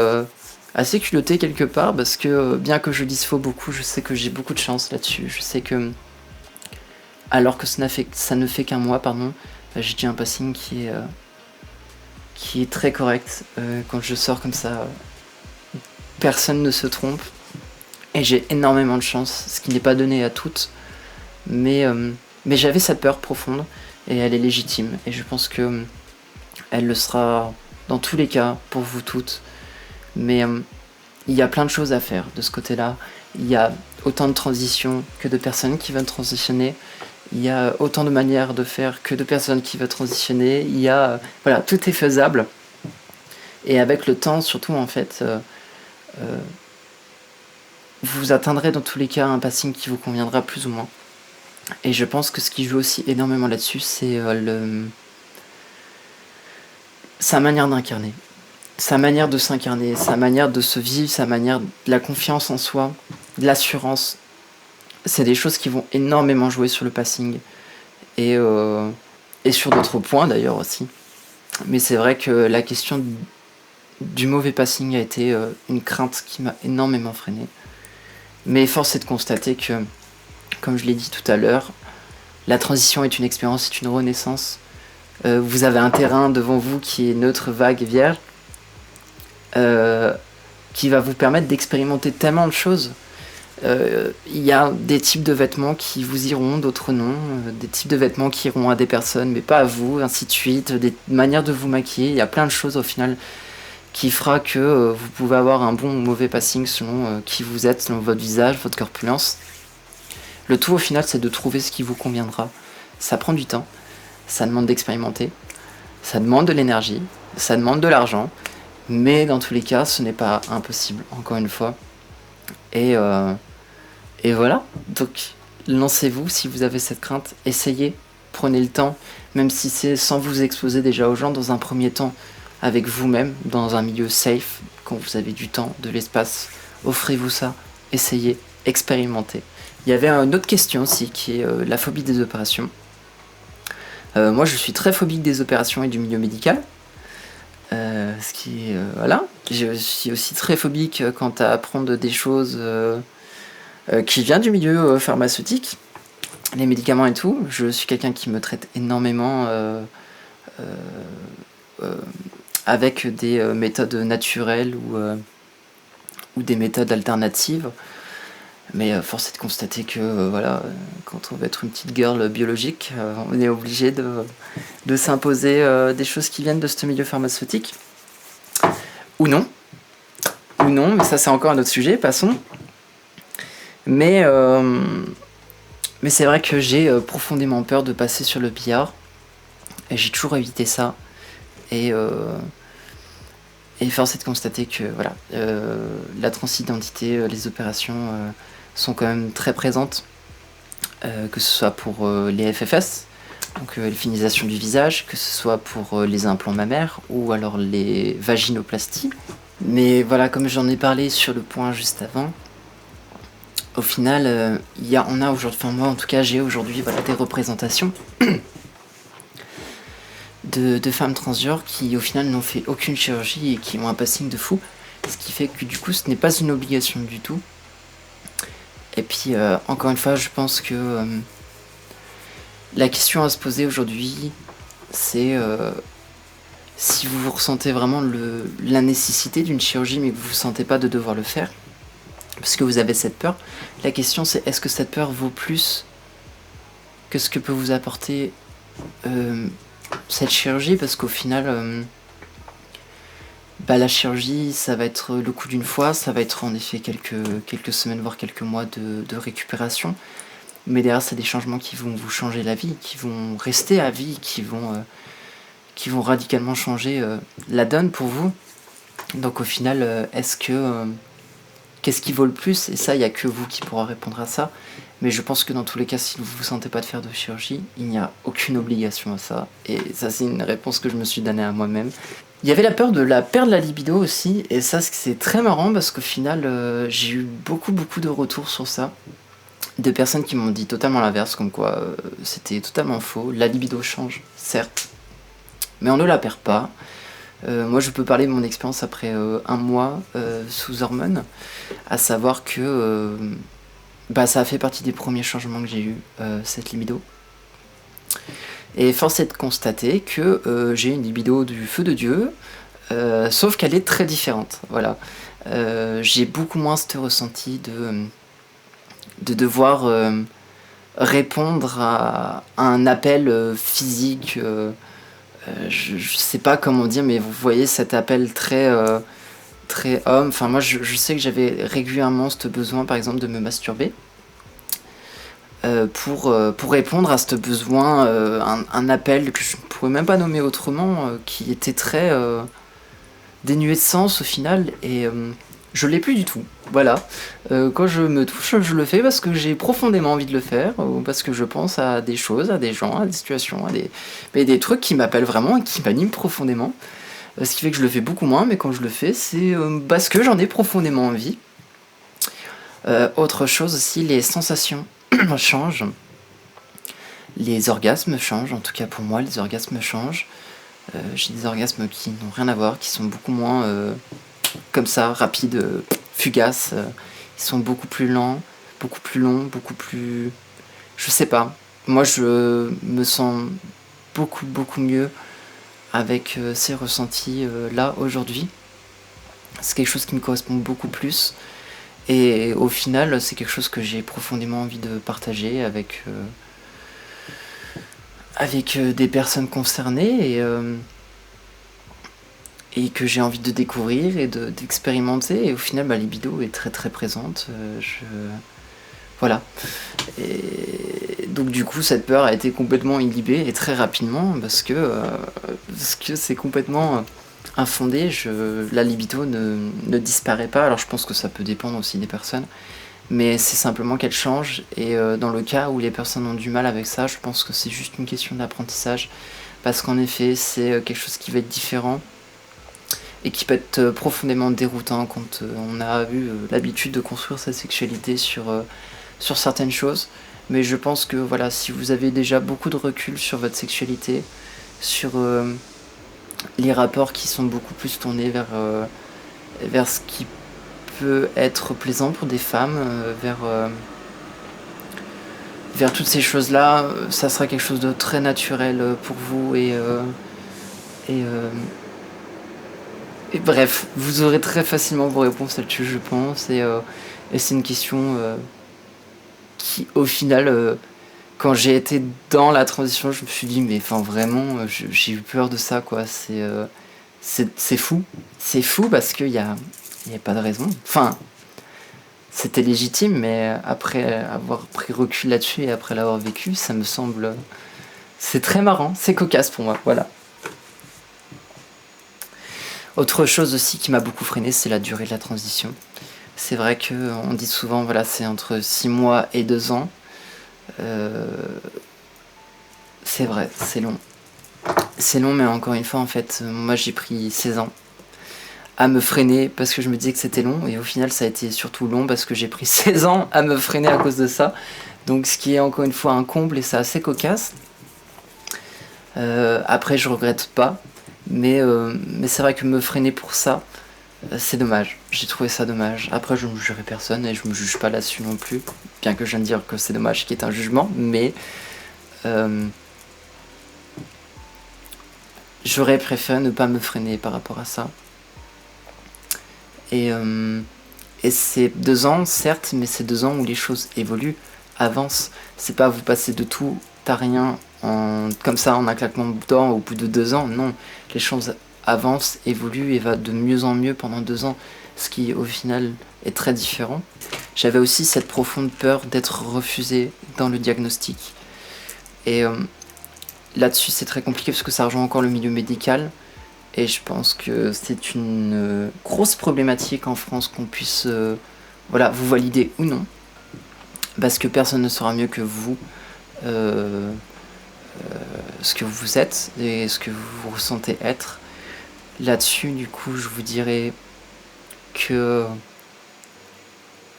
A: assez culotté quelque part, parce que bien que je dysphos beaucoup, je sais que j'ai beaucoup de chance là-dessus. Je sais que alors que ça ne fait qu'un mois, j'ai déjà un passing qui est très correct. Quand je sors comme ça, personne ne se trompe. Et j'ai énormément de chance, ce qui n'est pas donné à toutes. Mais j'avais cette peur profonde et elle est légitime. Et je pense que elle le sera dans tous les cas pour vous toutes. Mais il y a plein de choses à faire de ce côté-là. Il y a autant de transitions que de personnes qui veulent transitionner. Il y a autant de manières de faire que de personnes qui veulent transitionner. Il y a... voilà, tout est faisable. Et avec le temps, surtout, en fait, vous atteindrez dans tous les cas un passing qui vous conviendra plus ou moins. Et je pense que ce qui joue aussi énormément là-dessus, c'est sa manière d'incarner. Sa manière de s'incarner, sa manière de se vivre, sa manière de la confiance en soi, de l'assurance. C'est des choses qui vont énormément jouer sur le passing. Et sur d'autres points d'ailleurs aussi. Mais c'est vrai que la question du mauvais passing a été une crainte qui m'a énormément freiné. Mais force est de constater que, comme je l'ai dit tout à l'heure, la transition est une expérience, c'est une renaissance. Vous avez un terrain devant vous qui est neutre, vague et vierge, qui va vous permettre d'expérimenter tellement de choses. Il y a des types de vêtements qui vous iront, d'autres non, des types de vêtements qui iront à des personnes mais pas à vous, ainsi de suite, des manières de vous maquiller, il y a plein de choses au final qui fera que vous pouvez avoir un bon ou mauvais passing selon qui vous êtes, selon votre visage, votre corpulence. Le tout au final c'est de trouver ce qui vous conviendra. Ça prend du temps, ça demande d'expérimenter, ça demande de l'énergie, ça demande de l'argent, mais dans tous les cas ce n'est pas impossible, encore une fois. Et voilà, donc lancez-vous si vous avez cette crainte, essayez, prenez le temps, même si c'est sans vous exposer déjà aux gens dans un premier temps, avec vous-même, dans un milieu safe, quand vous avez du temps, de l'espace, offrez-vous ça, essayez, expérimentez. Il y avait une autre question aussi qui est la phobie des opérations. Moi je suis très phobique des opérations et du milieu médical. Ce qui voilà, je suis aussi très phobique quant à apprendre des choses qui viennent du milieu pharmaceutique, les médicaments et tout. Je suis quelqu'un qui me traite énormément avec des méthodes naturelles ou des méthodes alternatives. Mais force est de constater que voilà, quand on veut être une petite girl biologique, on est obligé de s'imposer des choses qui viennent de ce milieu pharmaceutique. Ou non, mais ça c'est encore un autre sujet, passons. Mais c'est vrai que j'ai profondément peur de passer sur le billard. Et j'ai toujours évité ça. Et force est de constater que voilà, la transidentité, les opérations sont quand même très présentes, que ce soit pour les FFS, donc les finisations du visage, que ce soit pour les implants mammaires ou alors les vaginoplasties. Mais voilà, comme j'en ai parlé sur le point juste avant, au final, on a aujourd'hui, enfin moi en tout cas j'ai aujourd'hui voilà, des représentations de femmes transgenres qui au final n'ont fait aucune chirurgie et qui ont un passing de fou, ce qui fait que du coup ce n'est pas une obligation du tout. Et puis encore une fois je pense que la question à se poser aujourd'hui c'est si vous ressentez vraiment la nécessité d'une chirurgie mais que vous ne sentez pas de devoir le faire parce que vous avez cette peur, la question c'est est-ce que cette peur vaut plus que ce que peut vous apporter cette chirurgie, parce qu'au final la chirurgie ça va être le coup d'une fois, ça va être en effet quelques semaines voire quelques mois de récupération, mais derrière c'est des changements qui vont vous changer la vie, qui vont rester à vie, qui vont radicalement changer la donne pour vous. Donc au final qu'est-ce qui vaut le plus? Et ça il n'y a que vous qui pourra répondre à ça. Mais je pense que dans tous les cas, si vous ne vous sentez pas de faire de chirurgie, il n'y a aucune obligation à ça. Et ça, c'est une réponse que je me suis donnée à moi-même. Il y avait la peur de la perdre la libido aussi. Et ça, c'est très marrant parce qu'au final, j'ai eu beaucoup de retours sur ça. De personnes qui m'ont dit totalement l'inverse, comme quoi c'était totalement faux. La libido change, certes, mais on ne la perd pas. Moi, je peux parler de mon expérience après un mois sous hormones, à savoir que... ça a fait partie des premiers changements que j'ai eu, cette libido. Et force est de constater que j'ai une libido du feu de Dieu, sauf qu'elle est très différente. Voilà. j'ai beaucoup moins ce ressenti de devoir répondre à un appel physique. Je sais pas comment dire, mais vous voyez cet appel très homme. Enfin, moi, je sais que j'avais régulièrement ce besoin, par exemple, de me masturber. Pour répondre à ce besoin, un appel que je ne pourrais même pas nommer autrement, qui était très dénué de sens au final, et je l'ai plus du tout. Voilà. Quand je me touche, je le fais parce que j'ai profondément envie de le faire, ou parce que je pense à des choses, à des gens, à des situations, mais des trucs qui m'appellent vraiment et qui m'animent profondément. Ce qui fait que je le fais beaucoup moins, mais quand je le fais, c'est parce que j'en ai profondément envie. Autre chose aussi, les sensations changent. Les orgasmes changent, en tout cas pour moi, les orgasmes changent. J'ai des orgasmes qui n'ont rien à voir, qui sont beaucoup moins comme ça, rapides, fugaces. Ils sont beaucoup plus lents, beaucoup plus longs, beaucoup plus... Je sais pas. Moi, je me sens beaucoup mieux avec ces ressentis là, aujourd'hui. C'est quelque chose qui me correspond beaucoup plus. Et au final, c'est quelque chose que j'ai profondément envie de partager avec des personnes concernées et que j'ai envie de découvrir et d'expérimenter. Et au final, ma libido est très très présente. Voilà. Et donc du coup, cette peur a été complètement inhibée et très rapidement parce que c'est complètement infondé. La libido ne disparaît pas. Alors je pense que ça peut dépendre aussi des personnes. Mais c'est simplement qu'elle change, et dans le cas où les personnes ont du mal avec ça, je pense que c'est juste une question d'apprentissage, parce qu'en effet, c'est quelque chose qui va être différent, et qui peut être profondément déroutant quand on a eu l'habitude de construire sa sexualité sur certaines choses. Mais je pense que voilà, si vous avez déjà beaucoup de recul sur votre sexualité, sur les rapports qui sont beaucoup plus tournés vers ce qui peut être plaisant pour des femmes, vers toutes ces choses-là, ça sera quelque chose de très naturel pour vous, et bref, vous aurez très facilement vos réponses là-dessus, je pense, et c'est une question qui, au final, quand j'ai été dans la transition, je me suis dit, mais enfin vraiment, j'ai eu peur de ça, quoi. C'est fou. C'est fou parce qu'il y a pas de raison. Enfin, c'était légitime, mais après avoir pris recul là-dessus et après l'avoir vécu, ça me semble... C'est très marrant, c'est cocasse pour moi, voilà. Autre chose aussi qui m'a beaucoup freiné, c'est la durée de la transition. C'est vrai qu'on dit souvent, voilà, c'est entre 6 mois et 2 ans. C'est vrai, c'est long. C'est long, mais encore une fois, en fait, moi j'ai pris 16 ans à me freiner parce que je me disais que c'était long, et au final ça a été surtout long parce que j'ai pris 16 ans à me freiner à cause de ça. Donc ce qui est encore une fois un comble, et c'est assez cocasse. Après je regrette pas, mais c'est vrai que me freiner pour ça, c'est dommage. J'ai trouvé ça dommage. Après je ne jugerai personne et je me juge pas là-dessus non plus, bien que je viens de dire que c'est dommage, qui est un jugement, mais j'aurais préféré ne pas me freiner par rapport à ça. Et c'est 2 ans, certes, mais c'est 2 ans où les choses évoluent, avancent. C'est pas vous passer de tout à rien comme ça en un claquement de doigts au bout de 2 ans. Non, les choses avancent, évoluent et va de mieux en mieux pendant 2 ans, ce qui au final est très différent. J'avais aussi cette profonde peur d'être refusé dans le diagnostic. Et là-dessus c'est très compliqué parce que ça rejoint encore le milieu médical. Et je pense que c'est une grosse problématique en France qu'on puisse vous valider ou non. Parce que personne ne saura mieux que vous ce que vous êtes et ce que vous ressentez être. Là-dessus, du coup, je vous dirais que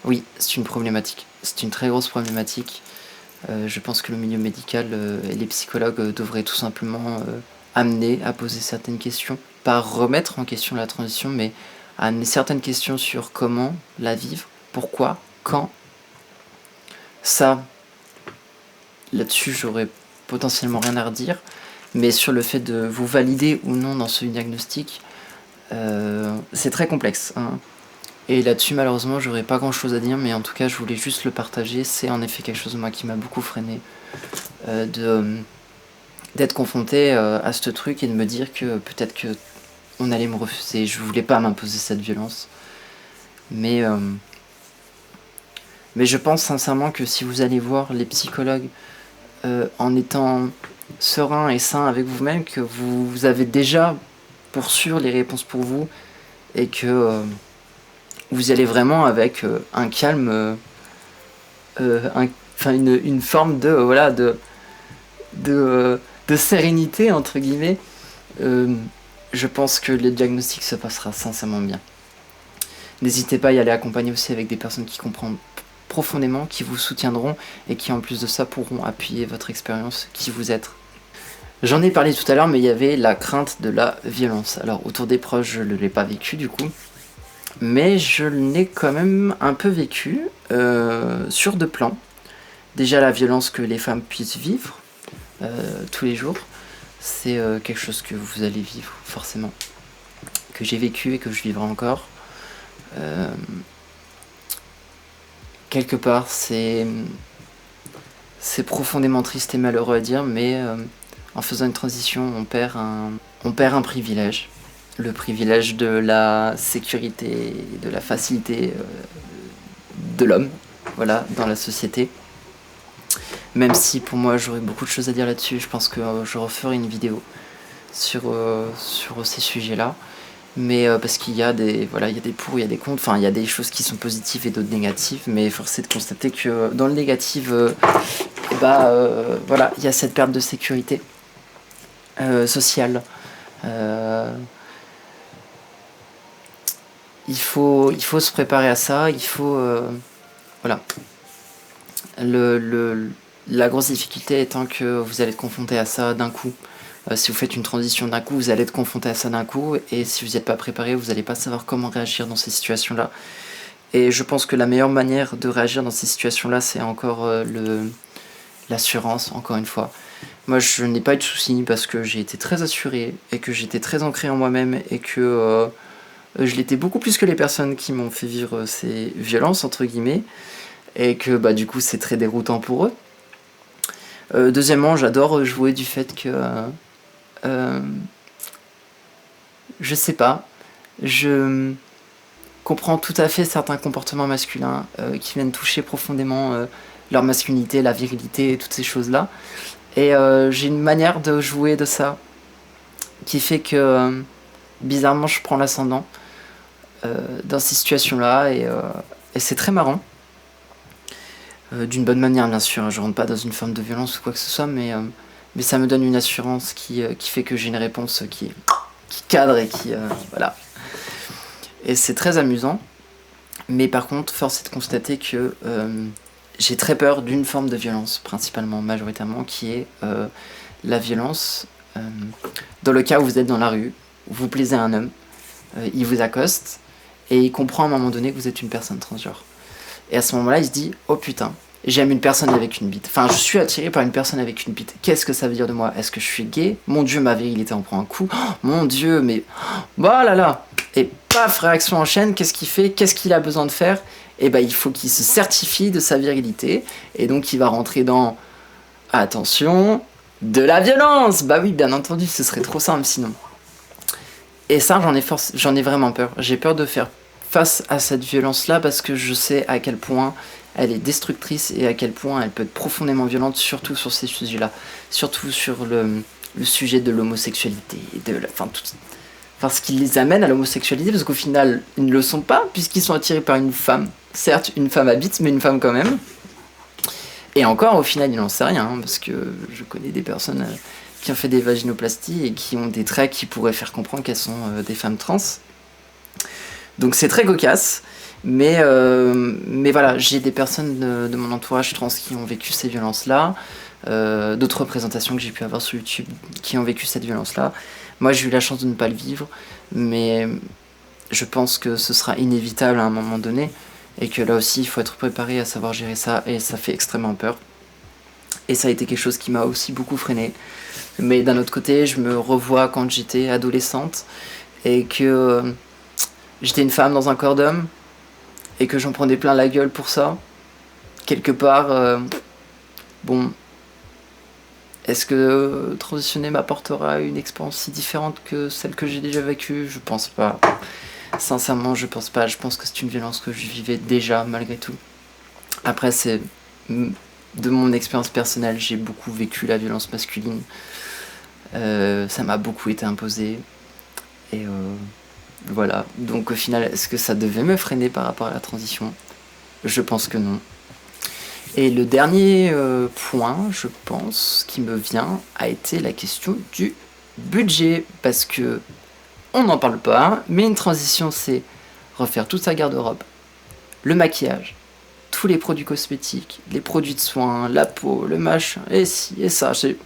A: oui, c'est une problématique. C'est une très grosse problématique. Je pense que le milieu médical et les psychologues devraient tout simplement amener à poser certaines questions, pas remettre en question la transition, mais à amener certaines questions sur comment la vivre, pourquoi, quand. Ça, là-dessus, j'aurais potentiellement rien à redire, mais sur le fait de vous valider ou non dans ce diagnostic, c'est très complexe, hein. Et là-dessus, malheureusement, j'aurais pas grand-chose à dire, mais en tout cas, je voulais juste le partager. C'est en effet quelque chose, moi, qui m'a beaucoup freiné, d'être confronté à ce truc et de me dire que peut-être que on allait me refuser. Je voulais pas m'imposer cette violence. Mais je pense sincèrement que si vous allez voir les psychologues en étant serein et sain avec vous-même, que vous avez déjà pour sûr les réponses pour vous et que vous allez vraiment avec un calme, une forme de voilà de sérénité entre guillemets. Je pense que le diagnostic se passera sincèrement bien. N'hésitez pas à y aller accompagner aussi avec des personnes qui comprennent profondément, qui vous soutiendront et qui en plus de ça pourront appuyer votre expérience, qui vous êtes. J'en ai parlé tout à l'heure, mais il y avait la crainte de la violence. Alors autour des proches, je ne l'ai pas vécu du coup, mais je l'ai quand même un peu vécu sur deux plans. Déjà la violence que les femmes puissent vivre tous les jours, c'est quelque chose que vous allez vivre forcément, que j'ai vécu et que je vivrai encore. Quelque part c'est profondément triste et malheureux à dire, mais en faisant une transition on perd un privilège, le privilège de la sécurité, de la facilité de l'homme, voilà, dans la société. Même si pour moi j'aurais beaucoup de choses à dire là-dessus, je pense que je referai une vidéo sur ces sujets-là. Mais parce qu'il y a des pour, il y a des contre, enfin il y a des choses qui sont positives et d'autres négatives, mais force est de constater que dans le négatif, voilà, il y a cette perte de sécurité sociale. Il faut se préparer à ça, il faut voilà. La grosse difficulté étant que vous allez être confronté à ça d'un coup. Si vous faites une transition d'un coup, vous allez être confronté à ça d'un coup, et si vous n'êtes pas préparé, vous n'allez pas savoir comment réagir dans ces situations-là. Et je pense que la meilleure manière de réagir dans ces situations-là, c'est encore l'assurance, encore une fois. Moi, je n'ai pas eu de soucis parce que j'ai été très assuré, et que j'étais très ancré en moi-même, et que je l'étais beaucoup plus que les personnes qui m'ont fait vivre ces violences, entre guillemets, et que du coup, c'est très déroutant pour eux. Deuxièmement, j'adore jouer du fait que... je sais pas, je comprends tout à fait certains comportements masculins qui viennent toucher profondément leur masculinité, la virilité, toutes ces choses-là. Et j'ai une manière de jouer de ça qui fait que bizarrement je prends l'ascendant dans ces situations-là, et c'est très marrant. D'une bonne manière bien sûr, je rentre pas dans une forme de violence ou quoi que ce soit, mais ça me donne une assurance qui fait que j'ai une réponse qui cadre et qui voilà. Et c'est très amusant, mais par contre force est de constater que j'ai très peur d'une forme de violence, principalement, majoritairement, qui est la violence dans le cas où vous êtes dans la rue, vous plaisez à un homme, il vous accoste et il comprend à un moment donné que vous êtes une personne transgenre. Et à ce moment-là, il se dit « Oh putain, j'aime une personne avec une bite. Enfin, je suis attiré par une personne avec une bite. Qu'est-ce que ça veut dire de moi? Est-ce que je suis gay? Mon Dieu, ma virilité en prend un coup. Oh, mon Dieu, mais... Oh là là !» Et paf, réaction en chaîne, qu'est-ce qu'il fait? Qu'est-ce qu'il a besoin de faire? Et il faut qu'il se certifie de sa virilité. Et donc, il va rentrer dans... Attention, de la violence! Bah oui, bien entendu, ce serait trop simple sinon. Et ça, j'en ai vraiment peur. J'ai peur de faire face à cette violence-là parce que je sais à quel point elle est destructrice et à quel point elle peut être profondément violente, surtout sur ces sujets-là. Surtout sur le sujet de l'homosexualité, ce qui les amène à l'homosexualité, parce qu'au final, ils ne le sont pas, puisqu'ils sont attirés par une femme. Certes, une femme à bite, mais une femme quand même. Et encore, au final, ils n'en savent rien, parce que je connais des personnes qui ont fait des vaginoplasties et qui ont des traits qui pourraient faire comprendre qu'elles sont des femmes trans. Donc c'est très cocasse, mais voilà, j'ai des personnes de mon entourage trans qui ont vécu ces violences-là, d'autres représentations que j'ai pu avoir sur YouTube qui ont vécu cette violence-là. Moi, j'ai eu la chance de ne pas le vivre, mais je pense que ce sera inévitable à un moment donné, et que là aussi, il faut être préparé à savoir gérer ça, et ça fait extrêmement peur. Et ça a été quelque chose qui m'a aussi beaucoup freiné. Mais d'un autre côté, je me revois quand j'étais adolescente, et que... j'étais une femme dans un corps d'homme, et que j'en prenais plein la gueule pour ça, quelque part, bon, est-ce que transitionner m'apportera une expérience si différente que celle que j'ai déjà vécue? Je pense pas. Sincèrement, je pense pas. Je pense que c'est une violence que je vivais déjà, malgré tout. Après, c'est de mon expérience personnelle, j'ai beaucoup vécu la violence masculine. Ça m'a beaucoup été imposé. Et voilà. Donc au final, est-ce que ça devait me freiner par rapport à la transition? Je pense que non. Et le dernier point, je pense, qui me vient, a été la question du budget. Parce que on n'en parle pas, mais une transition, c'est refaire toute sa garde-robe, le maquillage, tous les produits cosmétiques, les produits de soins, la peau, le machin, et ci, et ça. C'est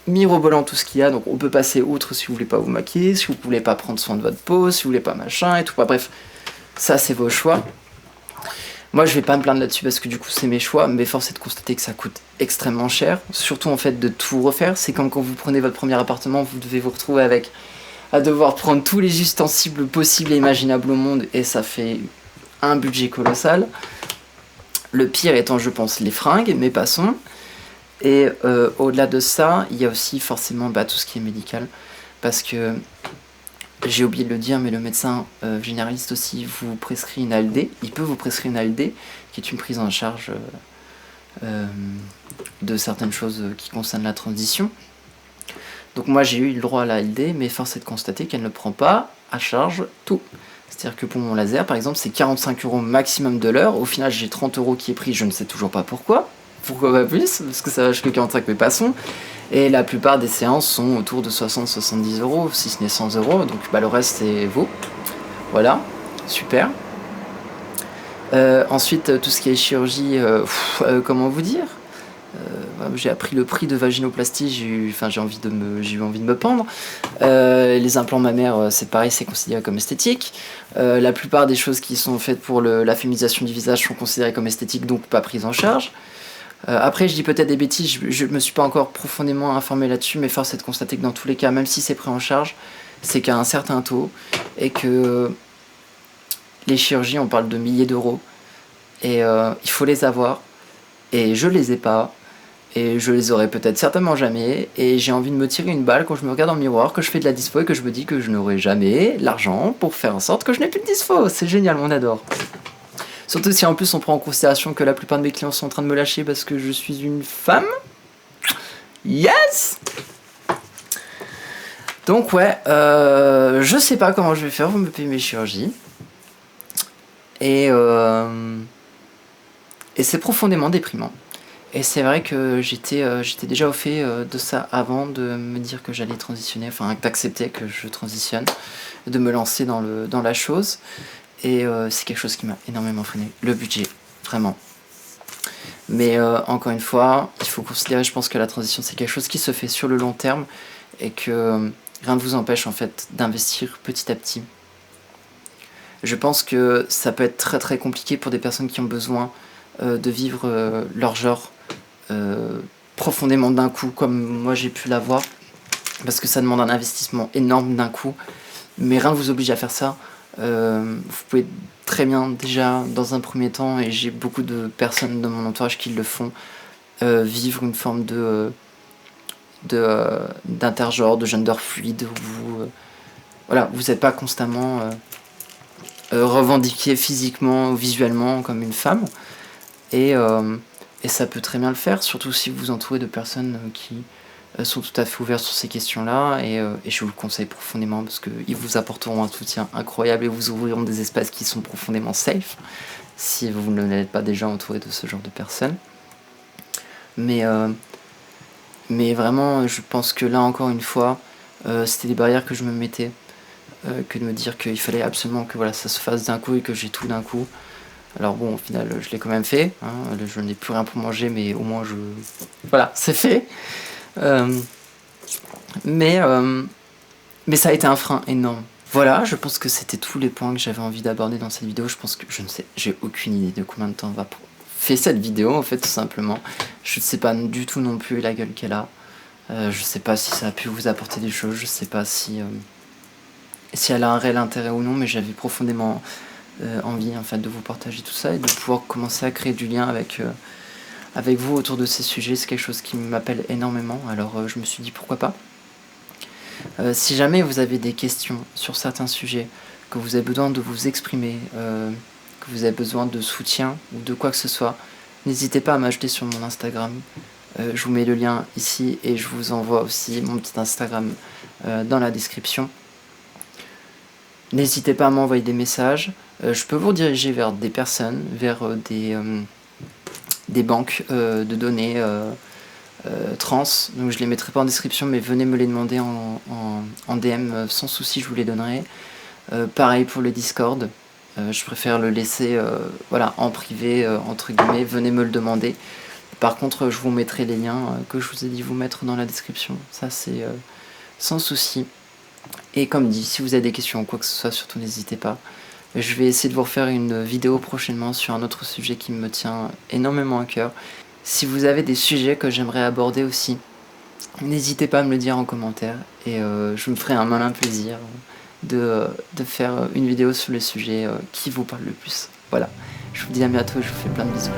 A: mirobolant tout ce qu'il y a, donc on peut passer outre si vous voulez pas vous maquiller, si vous voulez pas prendre soin de votre peau, si vous voulez pas machin et tout. Bref, ça c'est vos choix. Moi je vais pas me plaindre là-dessus parce que du coup c'est mes choix, mais force est de constater que ça coûte extrêmement cher, surtout en fait de tout refaire. C'est comme quand vous prenez votre premier appartement, vous devez vous retrouver avec à devoir prendre tous les ustensiles possibles et imaginables au monde, et ça fait un budget colossal. Le pire étant, je pense, les fringues, mais passons. Et au-delà de ça, il y a aussi forcément tout ce qui est médical, parce que j'ai oublié de le dire, mais le médecin généraliste aussi vous prescrit une ALD. Il peut vous prescrire une ALD, qui est une prise en charge de certaines choses qui concernent la transition. Donc moi j'ai eu le droit à la ALD, mais force est de constater qu'elle ne prend pas à charge tout. C'est-à-dire que pour mon laser, par exemple, c'est 45 € maximum de l'heure. Au final, j'ai 30 € qui est pris, je ne sais toujours pas pourquoi. Pourquoi pas plus? Parce que ça va jusqu'à 45, mais passons. Et la plupart des séances sont autour de 60-70 €, si ce n'est 100 €. Donc le reste, c'est vous. Voilà, super. Ensuite, tout ce qui est chirurgie, comment vous dire? J'ai appris le prix de vaginoplastie, j'ai eu envie de me pendre. Les implants mammaires, c'est pareil, c'est considéré comme esthétique. La plupart des choses qui sont faites pour la féminisation du visage sont considérées comme esthétiques, donc pas prises en charge. Après, je dis peut-être des bêtises, je me suis pas encore profondément informé là-dessus, mais force est de constater que dans tous les cas, même si c'est pris en charge, c'est qu'à un certain taux, et que les chirurgies, on parle de milliers d'euros, et il faut les avoir, et je les ai pas. Et je les aurai peut-être certainement jamais, et j'ai envie de me tirer une balle quand je me regarde dans le miroir, que je fais de la dispo et que je me dis que je n'aurai jamais l'argent pour faire en sorte que je n'ai plus de dispo. C'est génial, on adore. Surtout si en plus on prend en considération que la plupart de mes clients sont en train de me lâcher parce que je suis une femme. Yes! Donc ouais, je sais pas comment je vais faire, vous me payez mes chirurgies. Et c'est profondément déprimant. Et c'est vrai que j'étais déjà au fait de ça avant de me dire que j'allais transitionner, enfin d'accepter que je transitionne, de me lancer dans la chose. Et c'est quelque chose qui m'a énormément freiné. Le budget, vraiment. Mais encore une fois, il faut considérer, je pense que la transition c'est quelque chose qui se fait sur le long terme et que rien ne vous empêche en fait d'investir petit à petit. Je pense que ça peut être très très compliqué pour des personnes qui ont besoin de vivre leur genre profondément d'un coup, comme moi j'ai pu l'avoir, parce que ça demande un investissement énorme d'un coup, mais rien ne vous oblige à faire ça. Vous pouvez très bien déjà dans un premier temps, et j'ai beaucoup de personnes dans mon entourage qui le font, vivre une forme d'intergenre, de gender fluide, où vous n'êtes pas constamment revendiqué physiquement ou visuellement comme une femme, et ça peut très bien le faire, surtout si vous vous entourez de personnes qui sont tout à fait ouvertes sur ces questions-là, et je vous le conseille profondément parce qu'ils vous apporteront un soutien incroyable et vous ouvriront des espaces qui sont profondément safe si vous ne l'êtes pas déjà entouré de ce genre de personnes. Mais vraiment, je pense que là encore une fois, c'était des barrières que je me mettais, que de me dire qu'il fallait absolument que ça se fasse d'un coup et que j'ai tout d'un coup. Alors bon, au final, je l'ai quand même fait, hein. Je n'ai plus rien pour manger, mais au moins c'est fait. Mais ça a été un frein énorme. Voilà, je pense que c'était tous les points que j'avais envie d'aborder dans cette vidéo. Je pense que j'ai aucune idée de combien de temps on va faire cette vidéo, en fait, tout simplement. Je ne sais pas du tout non plus la gueule qu'elle a. Je sais pas si ça a pu vous apporter des choses, je sais pas si elle a un réel intérêt ou non, mais j'avais profondément envie en fait de vous partager tout ça et de pouvoir commencer à créer du lien avec vous autour de ces sujets. C'est quelque chose qui m'appelle énormément, alors je me suis dit pourquoi pas. Si jamais vous avez des questions sur certains sujets, que vous avez besoin de vous exprimer, que vous avez besoin de soutien ou de quoi que ce soit, n'hésitez pas à m'ajouter sur mon Instagram. Je vous mets le lien ici et je vous envoie aussi mon petit Instagram dans la description. N'hésitez pas à m'envoyer des messages. Je peux vous rediriger vers des personnes, vers des banques de données trans. Donc je les mettrai pas en description, mais venez me les demander en DM sans souci, je vous les donnerai. Pareil pour le Discord. Je préfère le laisser voilà, en privé, entre guillemets. Venez me le demander. Par contre, je vous mettrai les liens que je vous ai dit vous mettre dans la description. Ça, c'est sans souci. Et comme dit, si vous avez des questions ou quoi que ce soit, surtout n'hésitez pas. Je vais essayer de vous refaire une vidéo prochainement sur un autre sujet qui me tient énormément à cœur. Si vous avez des sujets que j'aimerais aborder aussi, n'hésitez pas à me le dire en commentaire. Et je me ferai un malin plaisir de faire une vidéo sur le sujet qui vous parle le plus. Voilà, je vous dis à bientôt, je vous fais plein de bisous.